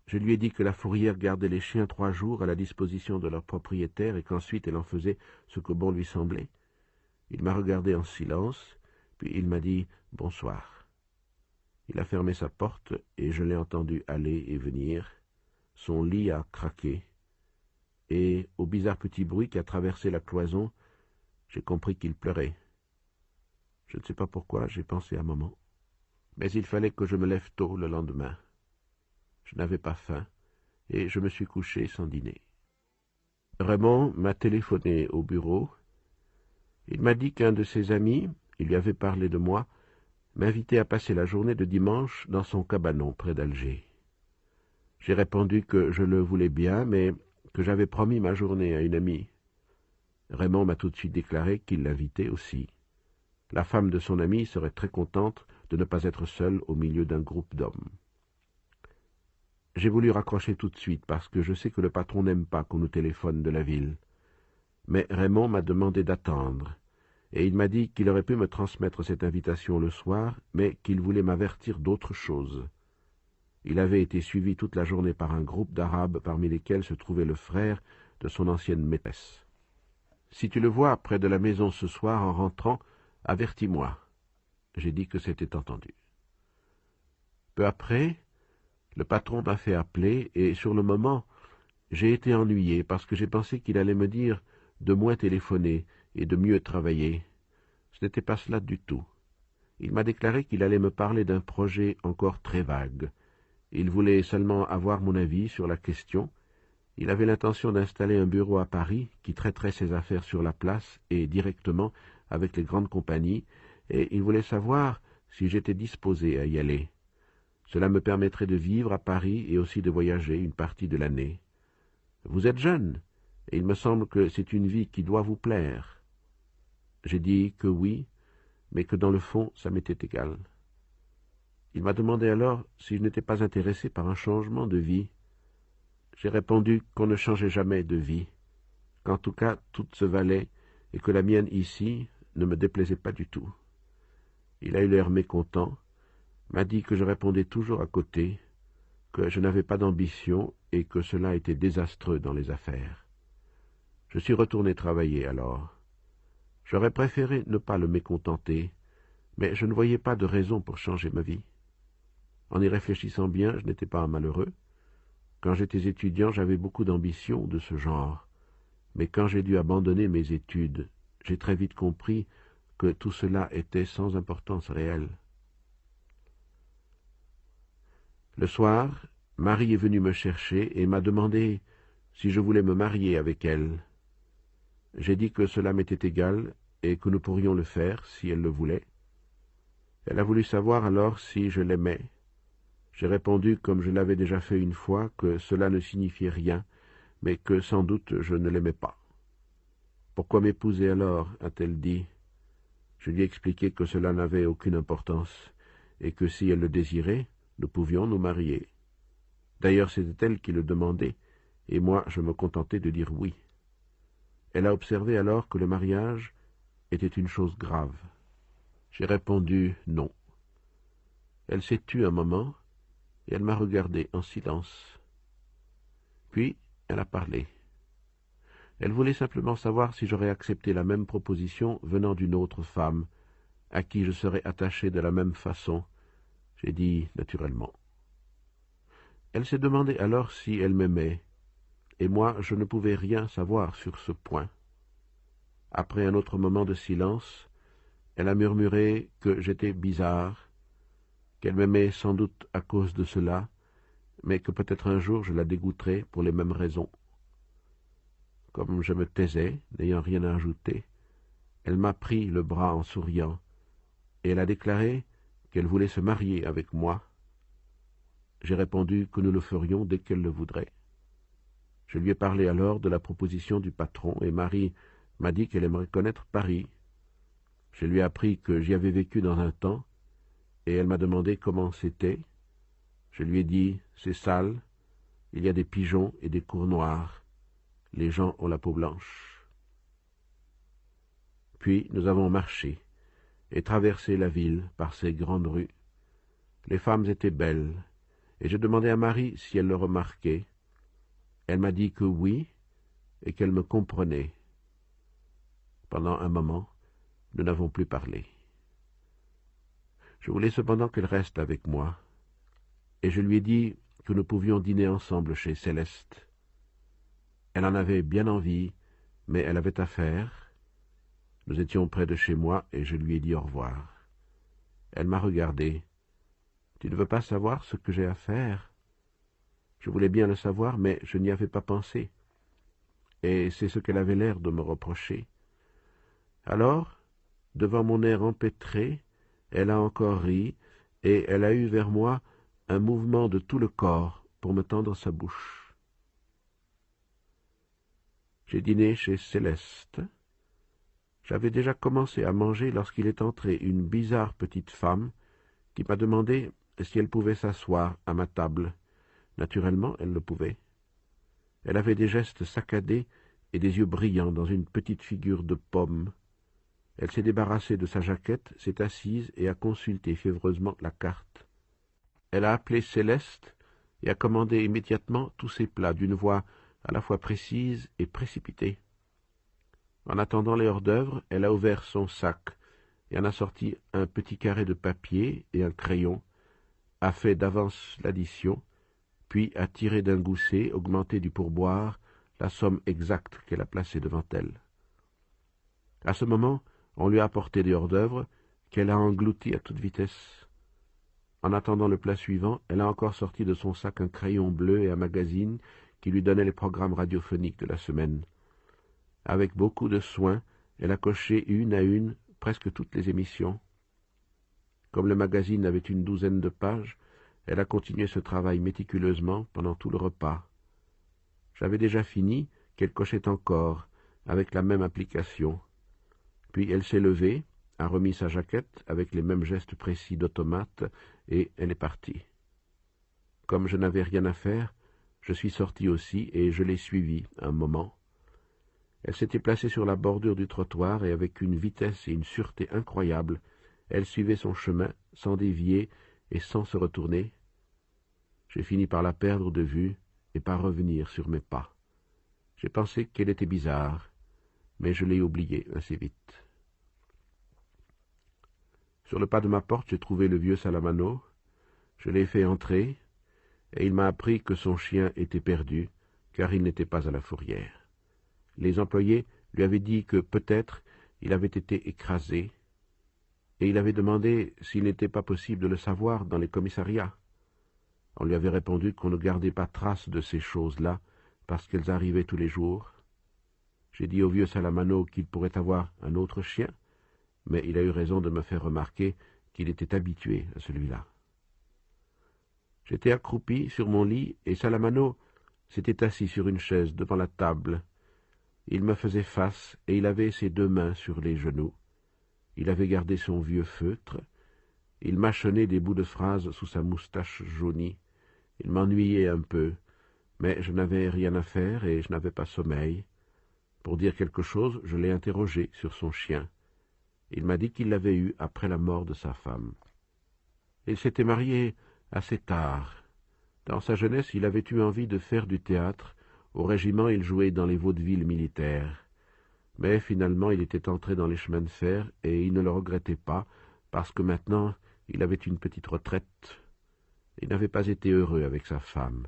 Je lui ai dit que la fourrière gardait les chiens 3 jours à la disposition de leur propriétaire et qu'ensuite elle en faisait ce que bon lui semblait. Il m'a regardé en silence, puis il m'a dit « Bonsoir ». Il a fermé sa porte et je l'ai entendu aller et venir. Son lit a craqué, et au bizarre petit bruit qui a traversé la cloison, j'ai compris qu'il pleurait. Je ne sais pas pourquoi, j'ai pensé un moment. Mais il fallait que je me lève tôt le lendemain. Je n'avais pas faim, et je me suis couché sans dîner. Raymond m'a téléphoné au bureau. Il m'a dit qu'un de ses amis, il lui avait parlé de moi, m'invitait à passer la journée de dimanche dans son cabanon près d'Alger. J'ai répondu que je le voulais bien, mais que j'avais promis ma journée à une amie. Raymond m'a tout de suite déclaré qu'il l'invitait aussi. La femme de son ami serait très contente de ne pas être seule au milieu d'un groupe d'hommes. J'ai voulu raccrocher tout de suite parce que je sais que le patron n'aime pas qu'on nous téléphone de la ville. Mais Raymond m'a demandé d'attendre, et il m'a dit qu'il aurait pu me transmettre cette invitation le soir, mais qu'il voulait m'avertir d'autre chose. Il avait été suivi toute la journée par un groupe d'Arabes parmi lesquels se trouvait le frère de son ancienne maîtresse. « Si tu le vois près de la maison ce soir en rentrant, avertis-moi. » J'ai dit que c'était entendu. Peu après, le patron m'a fait appeler, et sur le moment, j'ai été ennuyé parce que j'ai pensé qu'il allait me dire de moins téléphoner et de mieux travailler. Ce n'était pas cela du tout. Il m'a déclaré qu'il allait me parler d'un projet encore très vague. Il voulait seulement avoir mon avis sur la question. Il avait l'intention d'installer un bureau à Paris qui traiterait ses affaires sur la place et directement avec les grandes compagnies, et il voulait savoir si j'étais disposé à y aller. Cela me permettrait de vivre à Paris et aussi de voyager une partie de l'année. Vous êtes jeune, et il me semble que c'est une vie qui doit vous plaire. J'ai dit que oui, mais que dans le fond, ça m'était égal. Il m'a demandé alors si je n'étais pas intéressé par un changement de vie. J'ai répondu qu'on ne changeait jamais de vie, qu'en tout cas tout se valait, et que la mienne ici ne me déplaisait pas du tout. Il a eu l'air mécontent, m'a dit que je répondais toujours à côté, que je n'avais pas d'ambition et que cela était désastreux dans les affaires. Je suis retourné travailler alors. J'aurais préféré ne pas le mécontenter, mais je ne voyais pas de raison pour changer ma vie. En y réfléchissant bien, je n'étais pas malheureux. Quand j'étais étudiant, j'avais beaucoup d'ambition de ce genre, mais quand j'ai dû abandonner mes études, j'ai très vite compris que tout cela était sans importance réelle. Le soir, Marie est venue me chercher et m'a demandé si je voulais me marier avec elle. J'ai dit que cela m'était égal et que nous pourrions le faire si elle le voulait. Elle a voulu savoir alors si je l'aimais. J'ai répondu, comme je l'avais déjà fait une fois, que cela ne signifiait rien, mais que sans doute je ne l'aimais pas. « Pourquoi m'épouser alors ?» a-t-elle dit. Je lui ai expliqué que cela n'avait aucune importance, et que si elle le désirait, nous pouvions nous marier. D'ailleurs, c'était elle qui le demandait, et moi je me contentais de dire oui. Elle a observé alors que le mariage était une chose grave. J'ai répondu non. Elle s'est tue un moment, et elle m'a regardé en silence. Puis, elle a parlé. Elle voulait simplement savoir si j'aurais accepté la même proposition venant d'une autre femme, à qui je serais attaché de la même façon, J'ai dit naturellement. Elle s'est demandé alors si elle m'aimait, et moi je ne pouvais rien savoir sur ce point. Après un autre moment de silence, elle a murmuré que j'étais bizarre, qu'elle m'aimait sans doute à cause de cela, mais que peut-être un jour je la dégoûterais pour les mêmes raisons. Comme je me taisais, n'ayant rien à ajouter, elle m'a pris le bras en souriant, et elle a déclaré qu'elle voulait se marier avec moi. J'ai répondu que nous le ferions dès qu'elle le voudrait. Je lui ai parlé alors de la proposition du patron, et Marie m'a dit qu'elle aimerait connaître Paris. Je lui ai appris que j'y avais vécu dans un temps, et elle m'a demandé comment c'était. Je lui ai dit « c'est sale, il y a des pigeons et des cours noirs, les gens ont la peau blanche ». Puis nous avons marché et traversé la ville par ses grandes rues. Les femmes étaient belles, et je demandai à Marie si elle le remarquait. Elle m'a dit que oui, et qu'elle me comprenait. Pendant un moment, nous n'avons plus parlé. Je voulais cependant qu'elle reste avec moi, et je lui ai dit que nous pouvions dîner ensemble chez Céleste. Elle en avait bien envie, mais elle avait à faire. Nous étions près de chez moi, et je lui ai dit au revoir. Elle m'a regardé. « Tu ne veux pas savoir ce que j'ai à faire ?» Je voulais bien le savoir, mais je n'y avais pas pensé. Et c'est ce qu'elle avait l'air de me reprocher. Alors, devant mon air empêtré, elle a encore ri, et elle a eu vers moi un mouvement de tout le corps pour me tendre sa bouche. J'ai dîné chez Céleste. J'avais déjà commencé à manger lorsqu'il est entré une bizarre petite femme qui m'a demandé si elle pouvait s'asseoir à ma table. Naturellement, elle le pouvait. Elle avait des gestes saccadés et des yeux brillants dans une petite figure de pomme. Elle s'est débarrassée de sa jaquette, s'est assise et a consulté fiévreusement la carte. Elle a appelé Céleste et a commandé immédiatement tous ses plats d'une voix à la fois précise et précipitée. En attendant les hors-d'œuvre, elle a ouvert son sac et en a sorti un petit carré de papier et un crayon, a fait d'avance l'addition, puis a tiré d'un gousset augmenté du pourboire la somme exacte qu'elle a placée devant elle. À ce moment, on lui a apporté des hors-d'œuvre qu'elle a engloutis à toute vitesse. En attendant le plat suivant, elle a encore sorti de son sac un crayon bleu et un magazine qui lui donnait les programmes radiophoniques de la semaine. Avec beaucoup de soin, elle a coché une à une presque toutes les émissions. Comme le magazine avait une douzaine de pages, elle a continué ce travail méticuleusement pendant tout le repas. J'avais déjà fini, qu'elle cochait encore, avec la même application. Puis elle s'est levée, a remis sa jaquette avec les mêmes gestes précis d'automate, et elle est partie. Comme je n'avais rien à faire, je suis sorti aussi, et je l'ai suivie un moment. Elle s'était placée sur la bordure du trottoir, et avec une vitesse et une sûreté incroyables, elle suivait son chemin, sans dévier et sans se retourner. J'ai fini par la perdre de vue et par revenir sur mes pas. J'ai pensé qu'elle était bizarre, mais je l'ai oubliée assez vite. Sur le pas de ma porte, j'ai trouvé le vieux Salamano. Je l'ai fait entrer, et il m'a appris que son chien était perdu, car il n'était pas à la fourrière. Les employés lui avaient dit que peut-être il avait été écrasé, et il avait demandé s'il n'était pas possible de le savoir dans les commissariats. On lui avait répondu qu'on ne gardait pas trace de ces choses-là, parce qu'elles arrivaient tous les jours. J'ai dit au vieux Salamano qu'il pourrait avoir un autre chien, mais il a eu raison de me faire remarquer qu'il était habitué à celui-là. J'étais accroupi sur mon lit, et Salamano s'était assis sur une chaise devant la table. Il me faisait face, et il avait ses deux mains sur les genoux. Il avait gardé son vieux feutre. Il mâchonnait des bouts de phrases sous sa moustache jaunie. Il m'ennuyait un peu, mais je n'avais rien à faire et je n'avais pas sommeil. Pour dire quelque chose, je l'ai interrogé sur son chien. Il m'a dit qu'il l'avait eu après la mort de sa femme. Il s'était marié assez tard. Dans sa jeunesse, il avait eu envie de faire du théâtre. Au régiment, il jouait dans les vaudevilles militaires. Mais finalement, il était entré dans les chemins de fer et il ne le regrettait pas, parce que maintenant, Il avait une petite retraite. Il n'avait pas été heureux avec sa femme,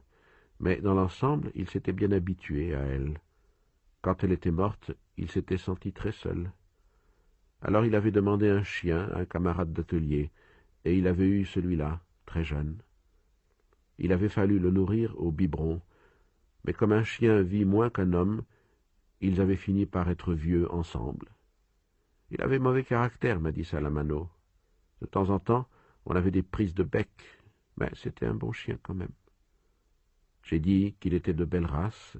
mais dans l'ensemble, il s'était bien habitué à elle. Quand elle était morte, il s'était senti très seul. Alors il avait demandé un chien à un camarade d'atelier, et il avait eu celui-là, très jeune. Il avait fallu le nourrir au biberon, mais comme un chien vit moins qu'un homme, ils avaient fini par être vieux ensemble. Il avait mauvais caractère, m'a dit Salamano. De temps en temps, on avait des prises de bec, mais c'était un bon chien quand même. J'ai dit qu'il était de belle race,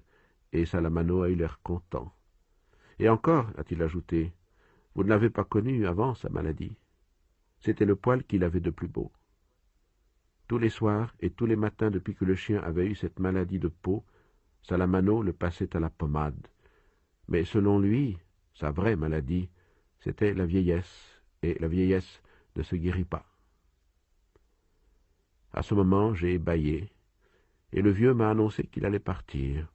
et Salamano a eu l'air content. Et encore, a-t-il ajouté, vous ne l'avez pas connu avant sa maladie. C'était le poil qu'il avait de plus beau. Tous les soirs et tous les matins depuis que le chien avait eu cette maladie de peau, Salamano le passait à la pommade. Mais selon lui, sa vraie maladie, c'était la vieillesse, et la vieillesse ne se guérit pas. À ce moment, j'ai bâillé, et le vieux m'a annoncé qu'il allait partir.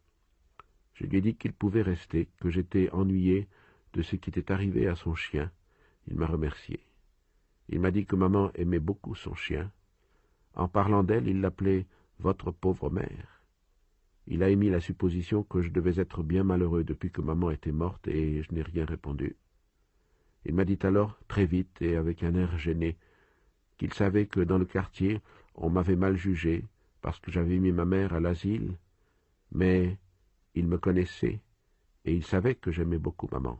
Je lui ai dit qu'il pouvait rester, que j'étais ennuyé de ce qui était arrivé à son chien. Il m'a remercié. Il m'a dit que maman aimait beaucoup son chien. En parlant d'elle, il l'appelait « votre pauvre mère ». Il a émis la supposition que je devais être bien malheureux depuis que maman était morte, et je n'ai rien répondu. Il m'a dit alors, très vite et avec un air gêné, qu'il savait que dans le quartier, on m'avait mal jugé parce que j'avais mis ma mère à l'asile, mais il me connaissait et il savait que j'aimais beaucoup maman.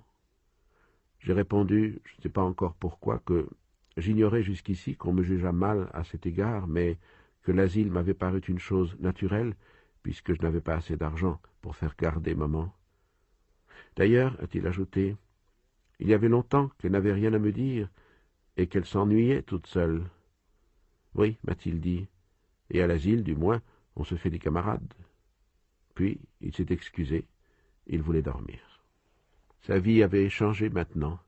J'ai répondu, je ne sais pas encore pourquoi, que j'ignorais jusqu'ici qu'on me jugeât mal à cet égard, mais que l'asile m'avait paru une chose naturelle, puisque je n'avais pas assez d'argent pour faire garder maman. D'ailleurs, a-t-il ajouté, il y avait longtemps qu'elle n'avait rien à me dire, et qu'elle s'ennuyait toute seule. Oui, m'a-t-il dit, et à l'asile, du moins, on se fait des camarades. Puis, il s'est excusé, il voulait dormir. Sa vie avait changé maintenant,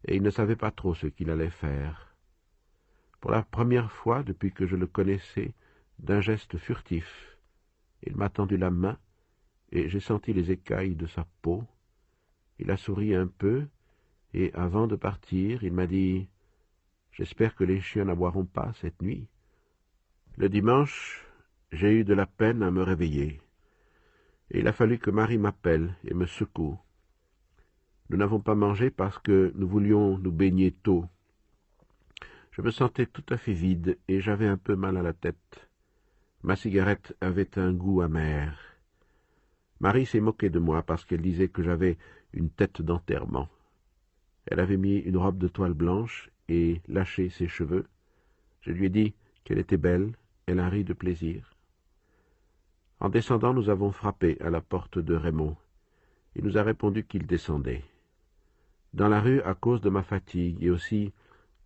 et il ne savait pas trop ce qu'il allait faire. Pour la première fois depuis que je le connaissais, d'un geste furtif, il m'a tendu la main, et j'ai senti les écailles de sa peau. Il a souri un peu, et avant de partir, il m'a dit « J'espère que les chiens n'aboieront pas cette nuit. » Le dimanche, j'ai eu de la peine à me réveiller, et il a fallu que Marie m'appelle et me secoue. Nous n'avons pas mangé parce que nous voulions nous baigner tôt. Je me sentais tout à fait vide et j'avais un peu mal à la tête. Ma cigarette avait un goût amer. Marie s'est moquée de moi parce qu'elle disait que j'avais une tête d'enterrement. Elle avait mis une robe de toile blanche et lâché ses cheveux. Je lui ai dit qu'elle était belle, elle a ri de plaisir. En descendant, nous avons frappé à la porte de Raymond. Il nous a répondu qu'il descendait. Dans la rue, à cause de ma fatigue et aussi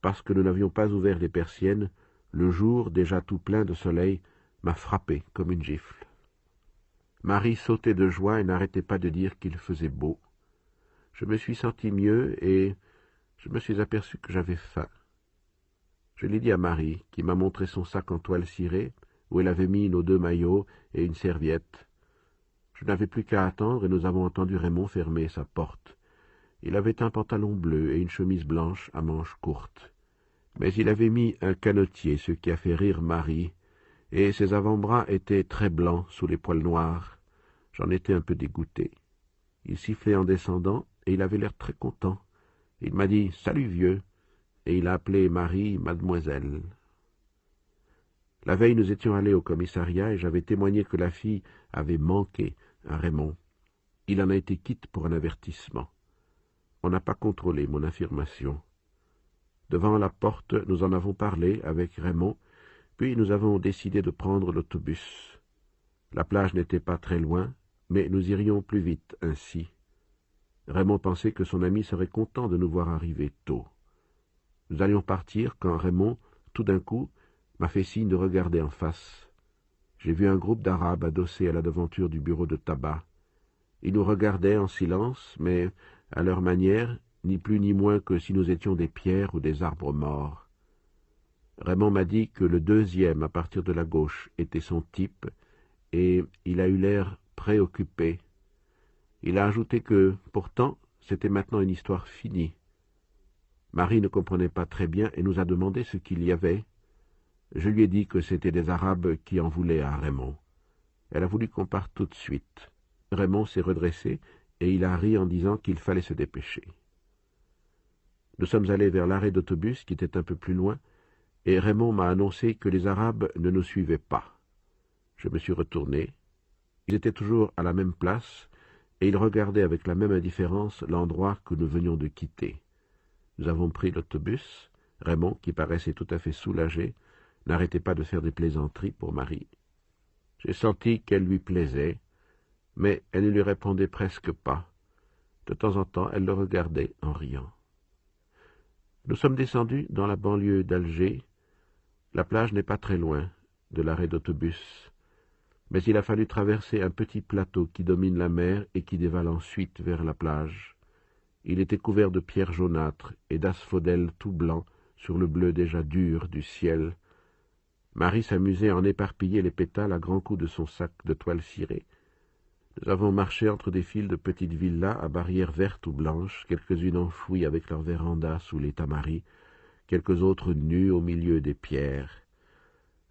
parce que nous n'avions pas ouvert les persiennes, le jour, déjà tout plein de soleil, m'a frappé comme une gifle. Marie sautait de joie et n'arrêtait pas de dire qu'il faisait beau. Je me suis senti mieux et je me suis aperçu que j'avais faim. Je l'ai dit à Marie, qui m'a montré son sac en toile cirée, où elle avait mis nos 2 maillots et une serviette. Je n'avais plus qu'à attendre et nous avons entendu Raymond fermer sa porte. Il avait un pantalon bleu et une chemise blanche à manches courtes. Mais il avait mis un canotier, ce qui a fait rire Marie, et ses avant-bras étaient très blancs sous les poils noirs. J'en étais un peu dégoûté. Il sifflait en descendant, et il avait l'air très content. Il m'a dit « Salut vieux !» et il a appelé Marie mademoiselle. La veille, nous étions allés au commissariat et j'avais témoigné que la fille avait manqué à Raymond. Il en a été quitte pour un avertissement. On n'a pas contrôlé mon affirmation. Devant la porte, nous en avons parlé avec Raymond, puis nous avons décidé de prendre l'autobus. La plage n'était pas très loin, mais nous irions plus vite ainsi. Raymond pensait que son ami serait content de nous voir arriver tôt. Nous allions partir quand Raymond, tout d'un coup, m'a fait signe de regarder en face. J'ai vu un groupe d'Arabes adossés à la devanture du bureau de tabac. Ils nous regardaient en silence, mais, à leur manière, ni plus ni moins que si nous étions des pierres ou des arbres morts. Raymond m'a dit que le 2e, à partir de la gauche, était son type, et il a eu l'air préoccupé. Il a ajouté que, pourtant, c'était maintenant une histoire finie. Marie ne comprenait pas très bien et nous a demandé ce qu'il y avait. Je lui ai dit que c'étaient des Arabes qui en voulaient à Raymond. Elle a voulu qu'on parte tout de suite. Raymond s'est redressé et il a ri en disant qu'il fallait se dépêcher. Nous sommes allés vers l'arrêt d'autobus qui était un peu plus loin, et Raymond m'a annoncé que les Arabes ne nous suivaient pas. Je me suis retourné. Ils étaient toujours à la même place, et ils regardaient avec la même indifférence l'endroit que nous venions de quitter. Nous avons pris l'autobus. Raymond, qui paraissait tout à fait soulagé, n'arrêtait pas de faire des plaisanteries pour Marie. J'ai senti qu'elle lui plaisait, mais elle ne lui répondait presque pas. De temps en temps, elle le regardait en riant. Nous sommes descendus dans la banlieue d'Alger. La plage n'est pas très loin de l'arrêt d'autobus, mais il a fallu traverser un petit plateau qui domine la mer et qui dévale ensuite vers la plage. Il était couvert de pierres jaunâtres et d'asphodèles tout blancs sur le bleu déjà dur du ciel. Marie s'amusait à en éparpiller les pétales à grands coups de son sac de toile cirée. Nous avons marché entre des files de petites villas à barrières vertes ou blanches, quelques-unes enfouies avec leurs vérandas sous les tamaris, quelques autres nues au milieu des pierres.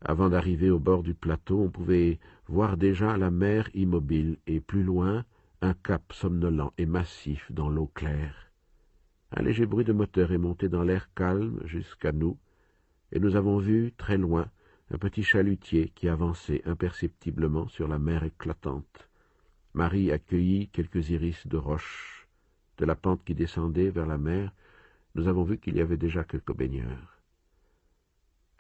Avant d'arriver au bord du plateau, on pouvait voir déjà la mer immobile et, plus loin, un cap somnolent et massif dans l'eau claire. Un léger bruit de moteur est monté dans l'air calme jusqu'à nous, et nous avons vu, très loin, un petit chalutier qui avançait imperceptiblement sur la mer éclatante. Marie accueillit quelques iris de roche. De la pente qui descendait vers la mer, nous avons vu qu'il y avait déjà quelques baigneurs.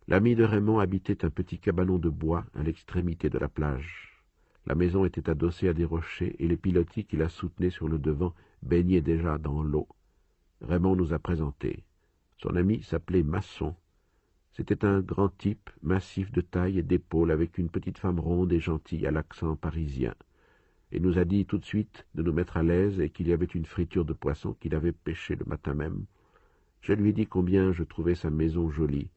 L'ami de Raymond habitait un petit cabanon de bois à l'extrémité de la plage. La maison était adossée à des rochers et les pilotis qui la soutenaient sur le devant baignaient déjà dans l'eau. Raymond nous a présentés. Son ami s'appelait Masson. C'était un grand type, massif de taille et d'épaules, avec une petite femme ronde et gentille à l'accent parisien. Il nous a dit tout de suite de nous mettre à l'aise et qu'il y avait une friture de poisson qu'il avait pêchée le matin même. Je lui ai dit combien je trouvais sa maison jolie.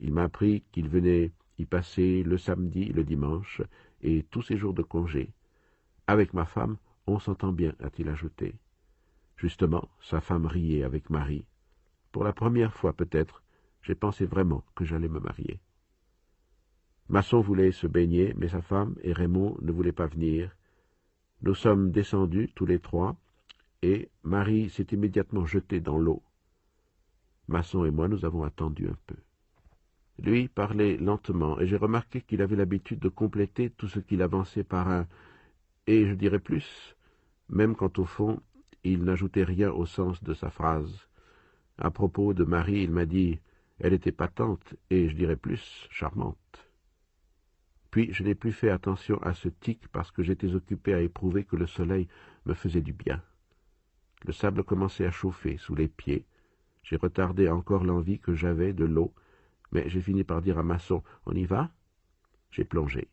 Il m'a appris qu'il venait y passer le samedi et le dimanche et tous ses jours de congé. Avec ma femme, on s'entend bien, a-t-il ajouté. Justement, sa femme riait avec Marie. Pour la première fois peut-être, j'ai pensé vraiment que j'allais me marier. Masson voulait se baigner, mais sa femme et Raymond ne voulaient pas venir. Nous sommes descendus tous les trois, et Marie s'est immédiatement jetée dans l'eau. Masson et moi, nous avons attendu un peu. Lui parlait lentement, et j'ai remarqué qu'il avait l'habitude de compléter tout ce qu'il avançait par un « et je dirais plus », même quand au fond, il n'ajoutait rien au sens de sa phrase. À propos de Marie, il m'a dit « elle était patente, et je dirais plus, charmante ». Puis je n'ai plus fait attention à ce tic parce que j'étais occupé à éprouver que le soleil me faisait du bien. Le sable commençait à chauffer sous les pieds. J'ai retardé encore l'envie que j'avais de l'eau, mais j'ai fini par dire à Masson « On y va ?» J'ai plongé.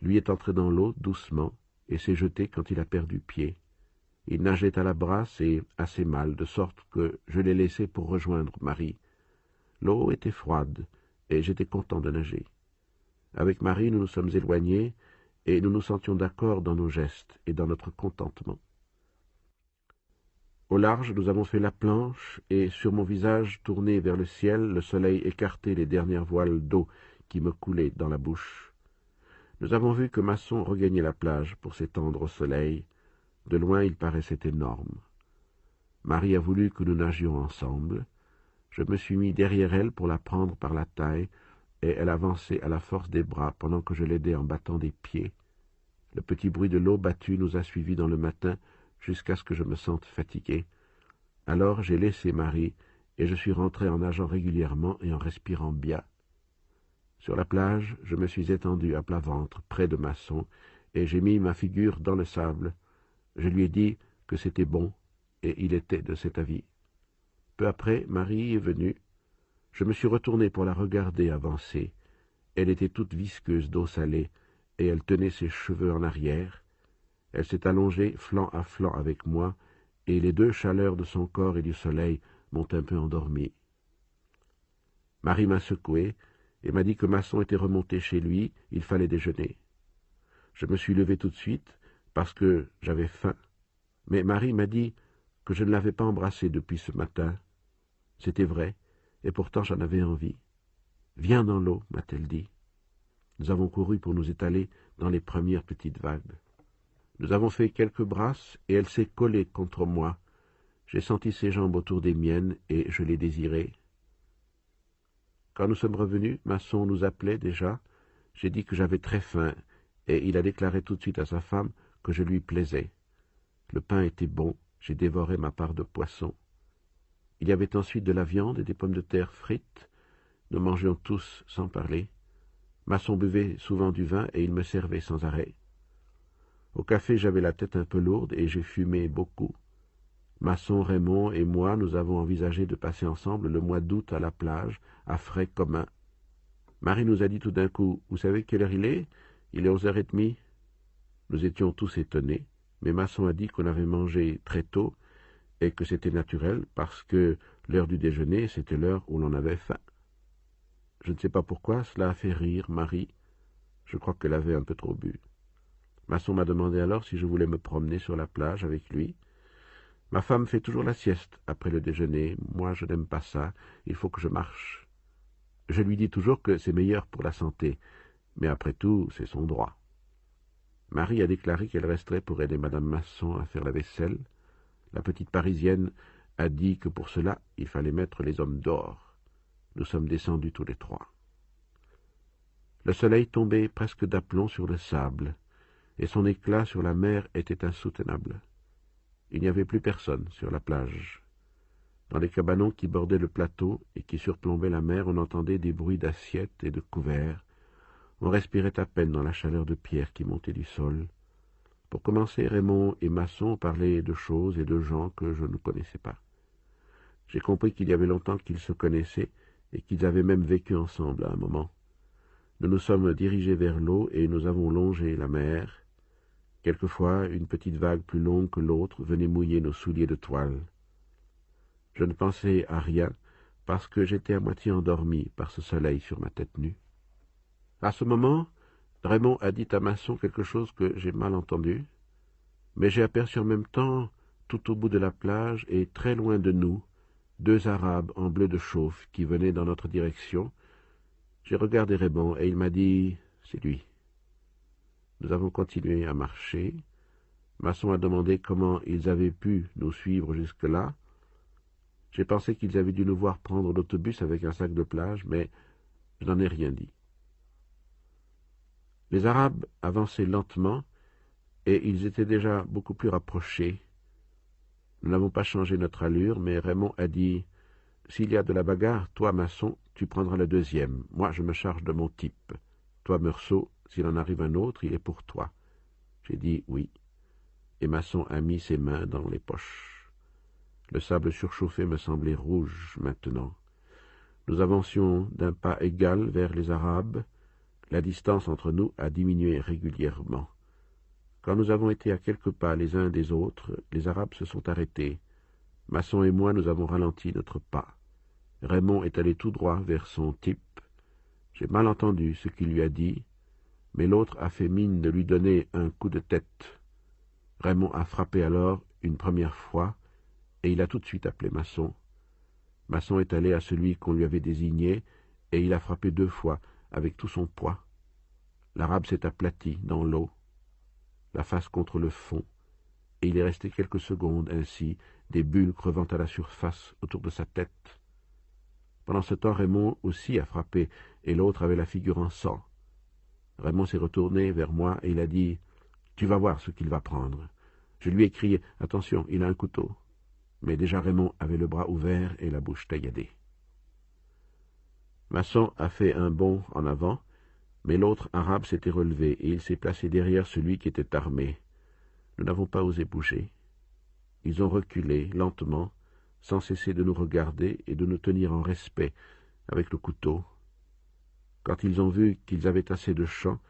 Lui est entré dans l'eau doucement et s'est jeté quand il a perdu pied. Il nageait à la brasse et assez mal, de sorte que je l'ai laissé pour rejoindre Marie. L'eau était froide et j'étais content de nager. Avec Marie, nous nous sommes éloignés et nous nous sentions d'accord dans nos gestes et dans notre contentement. Au large, nous avons fait la planche et sur mon visage tourné vers le ciel, le soleil écartait les dernières voiles d'eau qui me coulaient dans la bouche. Nous avons vu que Masson regagnait la plage pour s'étendre au soleil. De loin, il paraissait énorme. Marie a voulu que nous nagions ensemble. Je me suis mis derrière elle pour la prendre par la taille, et elle avançait à la force des bras pendant que je l'aidais en battant des pieds. Le petit bruit de l'eau battue nous a suivis dans le matin jusqu'à ce que je me sente fatigué. Alors j'ai laissé Marie et je suis rentré en nageant régulièrement et en respirant bien. Sur la plage, je me suis étendu à plat ventre près de Masson et j'ai mis ma figure dans le sable. Je lui ai dit que c'était bon et il était de cet avis. Peu après, Marie est venue. Je me suis retourné pour la regarder avancer. Elle était toute visqueuse d'eau salée, et elle tenait ses cheveux en arrière. Elle s'est allongée flanc à flanc avec moi, et les deux chaleurs de son corps et du soleil m'ont un peu endormi. Marie m'a secoué et m'a dit que Masson était remonté chez lui, il fallait déjeuner. Je me suis levé tout de suite, parce que j'avais faim, mais Marie m'a dit que je ne l'avais pas embrassé depuis ce matin. C'était vrai, et pourtant j'en avais envie. « Viens dans l'eau, m'a-t-elle dit. Nous avons couru pour nous étaler dans les premières petites vagues. Nous avons fait quelques brasses, et elle s'est collée contre moi. J'ai senti ses jambes autour des miennes, et je l'ai désirée. Quand nous sommes revenus, Masson nous appelait déjà. J'ai dit que j'avais très faim, et il a déclaré tout de suite à sa femme que je lui plaisais. Le pain était bon, j'ai dévoré ma part de poisson. Il y avait ensuite de la viande et des pommes de terre frites. Nous mangions tous sans parler. Masson buvait souvent du vin et il me servait sans arrêt. Au café, j'avais la tête un peu lourde et j'ai fumé beaucoup. Masson, Raymond et moi, nous avons envisagé de passer ensemble le mois d'août à la plage, à frais communs. Marie nous a dit tout d'un coup, « Vous savez quelle heure il est ? Il est 11h30. » Nous étions tous étonnés, mais Masson a dit qu'on avait mangé très tôt et que c'était naturel parce que l'heure du déjeuner, c'était l'heure où l'on avait faim. Je ne sais pas pourquoi, cela a fait rire Marie. Je crois qu'elle avait un peu trop bu. Masson m'a demandé alors si je voulais me promener sur la plage avec lui. Ma femme fait toujours la sieste après le déjeuner. Moi, je n'aime pas ça. Il faut que je marche. Je lui dis toujours que c'est meilleur pour la santé. Mais après tout, c'est son droit. Marie a déclaré qu'elle resterait pour aider Madame Masson à faire la vaisselle. La petite Parisienne a dit que pour cela, il fallait mettre les hommes dehors. Nous sommes descendus tous les trois. Le soleil tombait presque d'aplomb sur le sable, et son éclat sur la mer était insoutenable. Il n'y avait plus personne sur la plage. Dans les cabanons qui bordaient le plateau et qui surplombaient la mer, on entendait des bruits d'assiettes et de couverts. On respirait à peine dans la chaleur de pierre qui montait du sol. Pour commencer, Raymond et Masson parlaient de choses et de gens que je ne connaissais pas. J'ai compris qu'il y avait longtemps qu'ils se connaissaient et qu'ils avaient même vécu ensemble à un moment. Nous nous sommes dirigés vers l'eau et nous avons longé la mer. Quelquefois, une petite vague plus longue que l'autre venait mouiller nos souliers de toile. Je ne pensais à rien parce que j'étais à moitié endormi par ce soleil sur ma tête nue. À ce moment, Raymond a dit à Masson quelque chose que j'ai mal entendu, mais j'ai aperçu en même temps, tout au bout de la plage et très loin de nous, 2 Arabes en bleu de chauffe qui venaient dans notre direction. J'ai regardé Raymond et il m'a dit « C'est lui ». Nous avons continué à marcher. Masson a demandé comment ils avaient pu nous suivre jusque-là. J'ai pensé qu'ils avaient dû nous voir prendre l'autobus avec un sac de plage, mais je n'en ai rien dit. Les Arabes avançaient lentement, et ils étaient déjà beaucoup plus rapprochés. Nous n'avons pas changé notre allure, mais Raymond a dit « S'il y a de la bagarre, toi, Masson, tu prendras le deuxième. Moi, je me charge de mon type. Toi, Meursault, s'il en arrive un autre, il est pour toi. » J'ai dit « Oui. » Et Masson a mis ses mains dans les poches. Le sable surchauffé me semblait rouge maintenant. Nous avancions d'un pas égal vers les Arabes. La distance entre nous a diminué régulièrement. Quand nous avons été à quelques pas les uns des autres, les Arabes se sont arrêtés. Masson et moi, nous avons ralenti notre pas. Raymond est allé tout droit vers son type. J'ai mal entendu ce qu'il lui a dit, mais l'autre a fait mine de lui donner un coup de tête. Raymond a frappé alors une première fois, et il a tout de suite appelé Masson. Masson est allé à celui qu'on lui avait désigné, et il a frappé 2 fois, avec tout son poids. L'Arabe s'est aplati dans l'eau, la face contre le fond, et il est resté quelques secondes ainsi, des bulles crevant à la surface autour de sa tête. Pendant ce temps, Raymond aussi a frappé, et l'autre avait la figure en sang. Raymond s'est retourné vers moi et il a dit « Tu vas voir ce qu'il va prendre. » Je lui ai crié « Attention, il a un couteau. » Mais déjà Raymond avait le bras ouvert et la bouche tailladée. Masson a fait un bond en avant, mais l'autre Arabe s'était relevé et il s'est placé derrière celui qui était armé. Nous n'avons pas osé bouger. Ils ont reculé lentement, sans cesser de nous regarder et de nous tenir en respect avec le couteau. Quand ils ont vu qu'ils avaient assez de champ,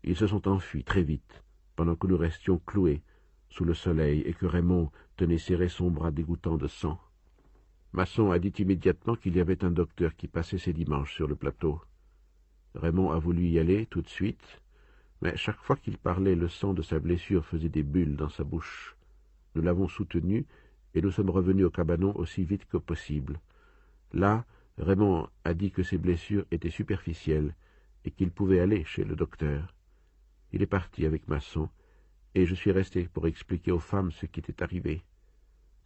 ils se sont enfuis très vite, pendant que nous restions cloués sous le soleil et que Raymond tenait serré son bras dégouttant de sang. Masson a dit immédiatement qu'il y avait un docteur qui passait ses dimanches sur le plateau. Raymond a voulu y aller tout de suite, mais chaque fois qu'il parlait, le sang de sa blessure faisait des bulles dans sa bouche. Nous l'avons soutenu et nous sommes revenus au cabanon aussi vite que possible. Là, Raymond a dit que ses blessures étaient superficielles et qu'il pouvait aller chez le docteur. Il est parti avec Masson, et je suis resté pour expliquer aux femmes ce qui était arrivé.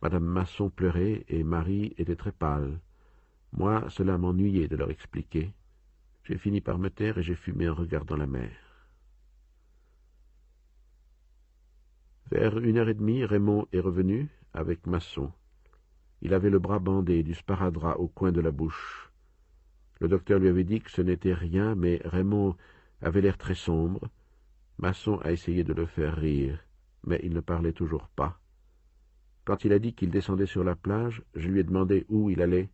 Madame Masson pleurait et Marie était très pâle. Moi, cela m'ennuyait de leur expliquer. J'ai fini par me taire et j'ai fumé en regardant la mer. Vers 1h30, Raymond est revenu avec Masson. Il avait le bras bandé du sparadrap au coin de la bouche. Le docteur lui avait dit que ce n'était rien, mais Raymond avait l'air très sombre. Masson a essayé de le faire rire, mais il ne parlait toujours pas. Quand il a dit qu'il descendait sur la plage, je lui ai demandé où il allait.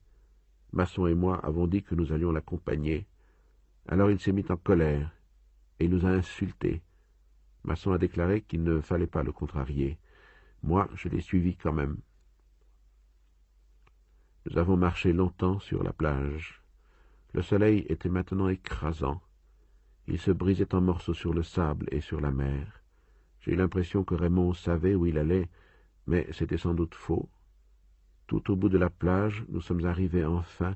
Masson et moi avons dit que nous allions l'accompagner. Alors il s'est mis en colère, et il nous a insultés. Masson a déclaré qu'il ne fallait pas le contrarier. Moi, je l'ai suivi quand même. Nous avons marché longtemps sur la plage. Le soleil était maintenant écrasant. Il se brisait en morceaux sur le sable et sur la mer. J'ai eu l'impression que Raymond savait où il allait, mais c'était sans doute faux. Tout au bout de la plage, nous sommes arrivés enfin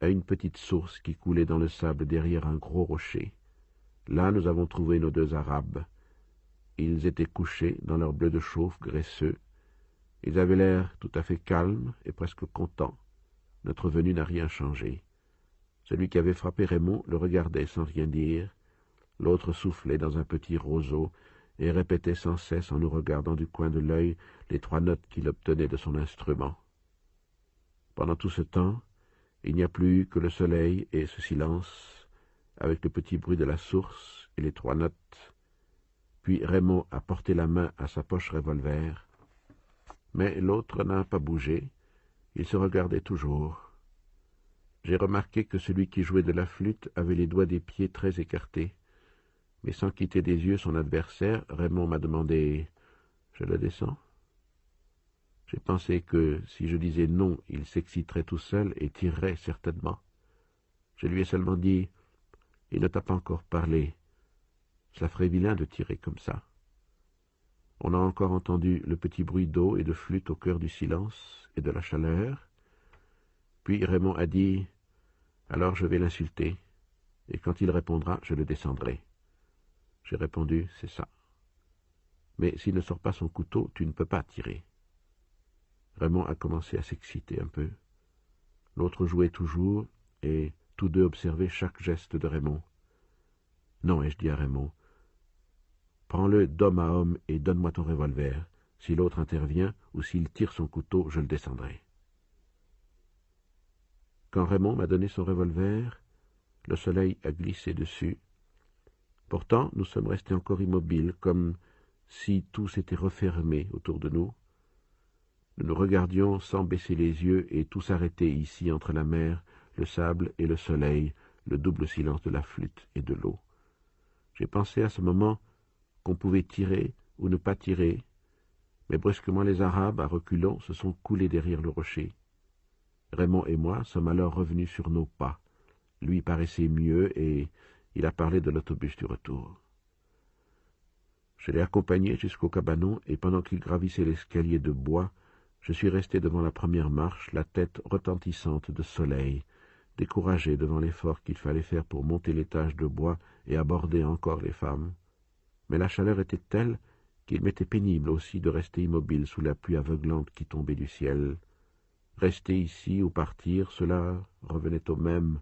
à une petite source qui coulait dans le sable derrière un gros rocher. Là, nous avons trouvé nos 2 Arabes. Ils étaient couchés dans leur bleu de chauffe graisseux. Ils avaient l'air tout à fait calmes et presque contents. Notre venue n'a rien changé. Celui qui avait frappé Raymond le regardait sans rien dire. L'autre soufflait dans un petit roseau et répétait sans cesse en nous regardant du coin de l'œil les 3 notes qu'il obtenait de son instrument. Pendant tout ce temps, il n'y a plus eu que le soleil et ce silence, avec le petit bruit de la source et les 3 notes. Puis Raymond a porté la main à sa poche revolver, mais l'autre n'a pas bougé, il se regardait toujours. J'ai remarqué que celui qui jouait de la flûte avait les doigts des pieds très écartés, mais sans quitter des yeux son adversaire, Raymond m'a demandé « Je le descends ?» J'ai pensé que si je disais non, il s'exciterait tout seul et tirerait certainement. Je lui ai seulement dit « Il ne t'a pas encore parlé. Ça ferait vilain de tirer comme ça. » On a encore entendu le petit bruit d'eau et de flûte au cœur du silence et de la chaleur. Puis Raymond a dit « Alors je vais l'insulter, et quand il répondra, je le descendrai. » J'ai répondu « C'est ça. Mais s'il ne sort pas son couteau, tu ne peux pas tirer. » Raymond a commencé à s'exciter un peu. L'autre jouait toujours, et tous 2 observaient chaque geste de Raymond. « Non, ai-je dit à Raymond, prends-le d'homme à homme et donne-moi ton revolver. Si l'autre intervient, ou s'il tire son couteau, je le descendrai. » Quand Raymond m'a donné son revolver, le soleil a glissé dessus. Pourtant, nous sommes restés encore immobiles, comme si tout s'était refermé autour de nous. Nous nous regardions sans baisser les yeux et tout s'arrêtait ici entre la mer, le sable et le soleil, le double silence de la flûte et de l'eau. J'ai pensé à ce moment qu'on pouvait tirer ou ne pas tirer, mais brusquement les Arabes, à reculons, se sont coulés derrière le rocher. Raymond et moi sommes alors revenus sur nos pas. Lui paraissait mieux et il a parlé de l'autobus du retour. Je l'ai accompagné jusqu'au cabanon et pendant qu'il gravissait l'escalier de bois, je suis resté devant la première marche, la tête retentissante de soleil, découragé devant l'effort qu'il fallait faire pour monter l'étage de bois et aborder encore les femmes. Mais la chaleur était telle qu'il m'était pénible aussi de rester immobile sous la pluie aveuglante qui tombait du ciel. Rester ici ou partir, cela revenait au même.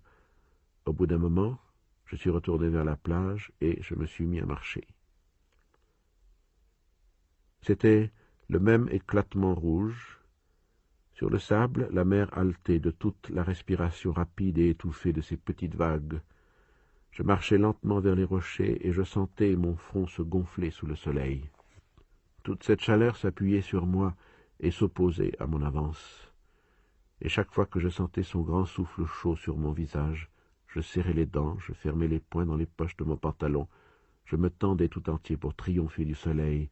Au bout d'un moment, je suis retourné vers la plage et je me suis mis à marcher. C'était le même éclatement rouge. Sur le sable, la mer haletait de toute la respiration rapide et étouffée de ces petites vagues. Je marchais lentement vers les rochers et je sentais mon front se gonfler sous le soleil. Toute cette chaleur s'appuyait sur moi et s'opposait à mon avance. Et chaque fois que je sentais son grand souffle chaud sur mon visage, je serrais les dents, je fermais les poings dans les poches de mon pantalon, je me tendais tout entier pour triompher du soleil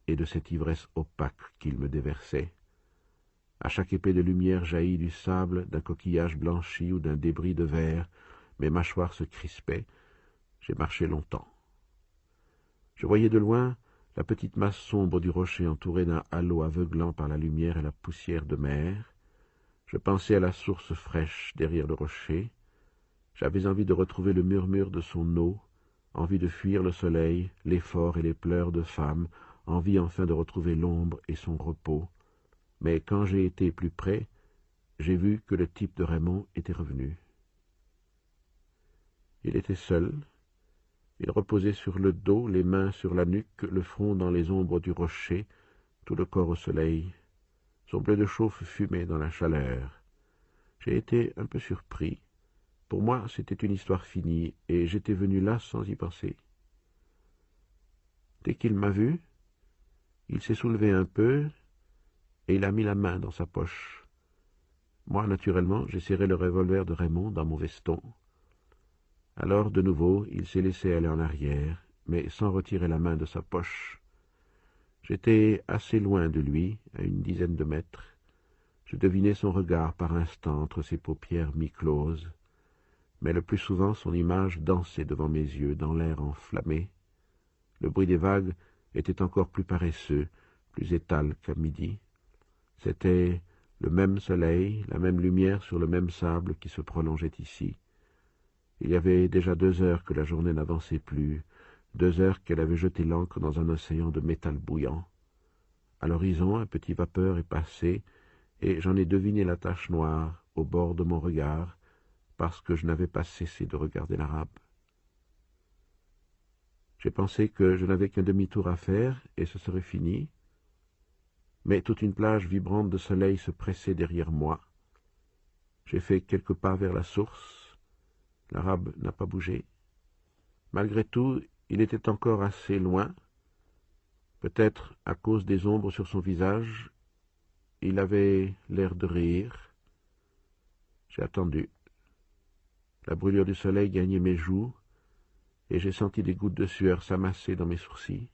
et de cette ivresse opaque qu'il me déversait. À chaque épée de lumière jaillie du sable, d'un coquillage blanchi ou d'un débris de verre, mes mâchoires se crispaient. J'ai marché longtemps. Je voyais de loin la petite masse sombre du rocher entourée d'un halo aveuglant par la lumière et la poussière de mer. Je pensais à la source fraîche derrière le rocher. J'avais envie de retrouver le murmure de son eau, envie de fuir le soleil, l'effort et les pleurs de femme, envie enfin de retrouver l'ombre et son repos. Mais quand j'ai été plus près, j'ai vu que le type de Raymond était revenu. Il était seul. Il reposait sur le dos, les mains sur la nuque, le front dans les ombres du rocher, tout le corps au soleil. Son bleu de chauffe fumait dans la chaleur. J'ai été un peu surpris. Pour moi, c'était une histoire finie, et j'étais venu là sans y penser. Dès qu'il m'a vu, il s'est soulevé un peu, et il a mis la main dans sa poche. Moi, naturellement, j'ai serré le revolver de Raymond dans mon veston. Alors, de nouveau, il s'est laissé aller en arrière, mais sans retirer la main de sa poche. J'étais assez loin de lui, à une dizaine de mètres. Je devinais son regard par instants entre ses paupières mi-closes, mais le plus souvent son image dansait devant mes yeux dans l'air enflammé. Le bruit des vagues était encore plus paresseux, plus étal qu'à midi. C'était le même soleil, la même lumière sur le même sable qui se prolongeait ici. Il y avait déjà 2 heures que la journée n'avançait plus, 2 heures qu'elle avait jeté l'ancre dans un océan de métal bouillant. À l'horizon, un petit vapeur est passé, et j'en ai deviné la tache noire au bord de mon regard, parce que je n'avais pas cessé de regarder l'arabe. J'ai pensé que je n'avais qu'un demi-tour à faire, et ce serait fini. Mais toute une plage vibrante de soleil se pressait derrière moi. J'ai fait quelques pas vers la source. L'arabe n'a pas bougé. Malgré tout, il était encore assez loin. Peut-être à cause des ombres sur son visage, il avait l'air de rire. J'ai attendu. La brûlure du soleil gagnait mes joues, et j'ai senti des gouttes de sueur s'amasser dans mes sourcils.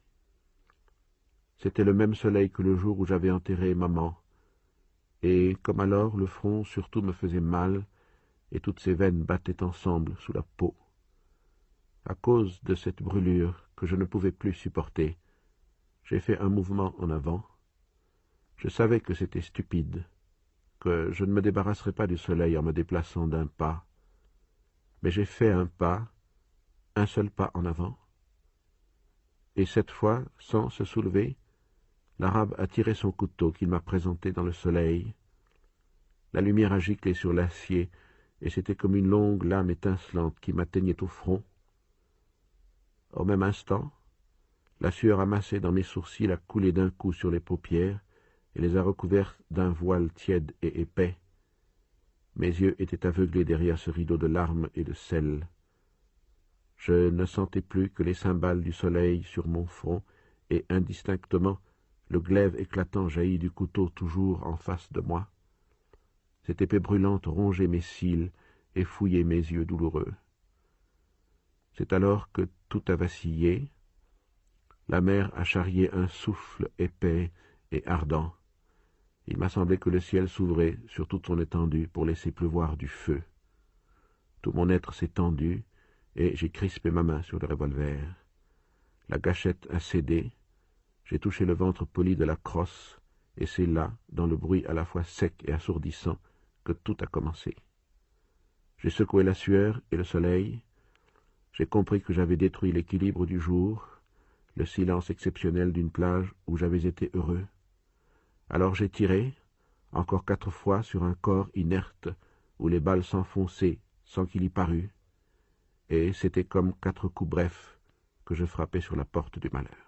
C'était le même soleil que le jour où j'avais enterré maman, et comme alors le front surtout me faisait mal, et toutes ses veines battaient ensemble sous la peau. À cause de cette brûlure que je ne pouvais plus supporter, j'ai fait un mouvement en avant. Je savais que c'était stupide, que je ne me débarrasserais pas du soleil en me déplaçant d'un pas, mais j'ai fait un pas, un seul pas en avant, et cette fois, sans se soulever, l'arabe a tiré son couteau qu'il m'a présenté dans le soleil. La lumière a giclé sur l'acier, et c'était comme une longue lame étincelante qui m'atteignait au front. Au même instant, la sueur amassée dans mes sourcils a coulé d'un coup sur les paupières et les a recouvertes d'un voile tiède et épais. Mes yeux étaient aveuglés derrière ce rideau de larmes et de sel. Je ne sentais plus que les cymbales du soleil sur mon front, et indistinctement, le glaive éclatant jaillit du couteau toujours en face de moi. Cette épée brûlante rongeait mes cils et fouillait mes yeux douloureux. C'est alors que tout a vacillé. La mer a charrié un souffle épais et ardent. Il m'a semblé que le ciel s'ouvrait sur toute son étendue pour laisser pleuvoir du feu. Tout mon être s'est tendu, et j'ai crispé ma main sur le revolver. La gâchette a cédé, j'ai touché le ventre poli de la crosse, et c'est là, dans le bruit à la fois sec et assourdissant, que tout a commencé. J'ai secoué la sueur et le soleil. J'ai compris que j'avais détruit l'équilibre du jour, le silence exceptionnel d'une plage où j'avais été heureux. Alors j'ai tiré, encore 4 fois sur un corps inerte, où les balles s'enfonçaient sans qu'il y parût, et c'était comme 4 coups brefs que je frappais sur la porte du malheur.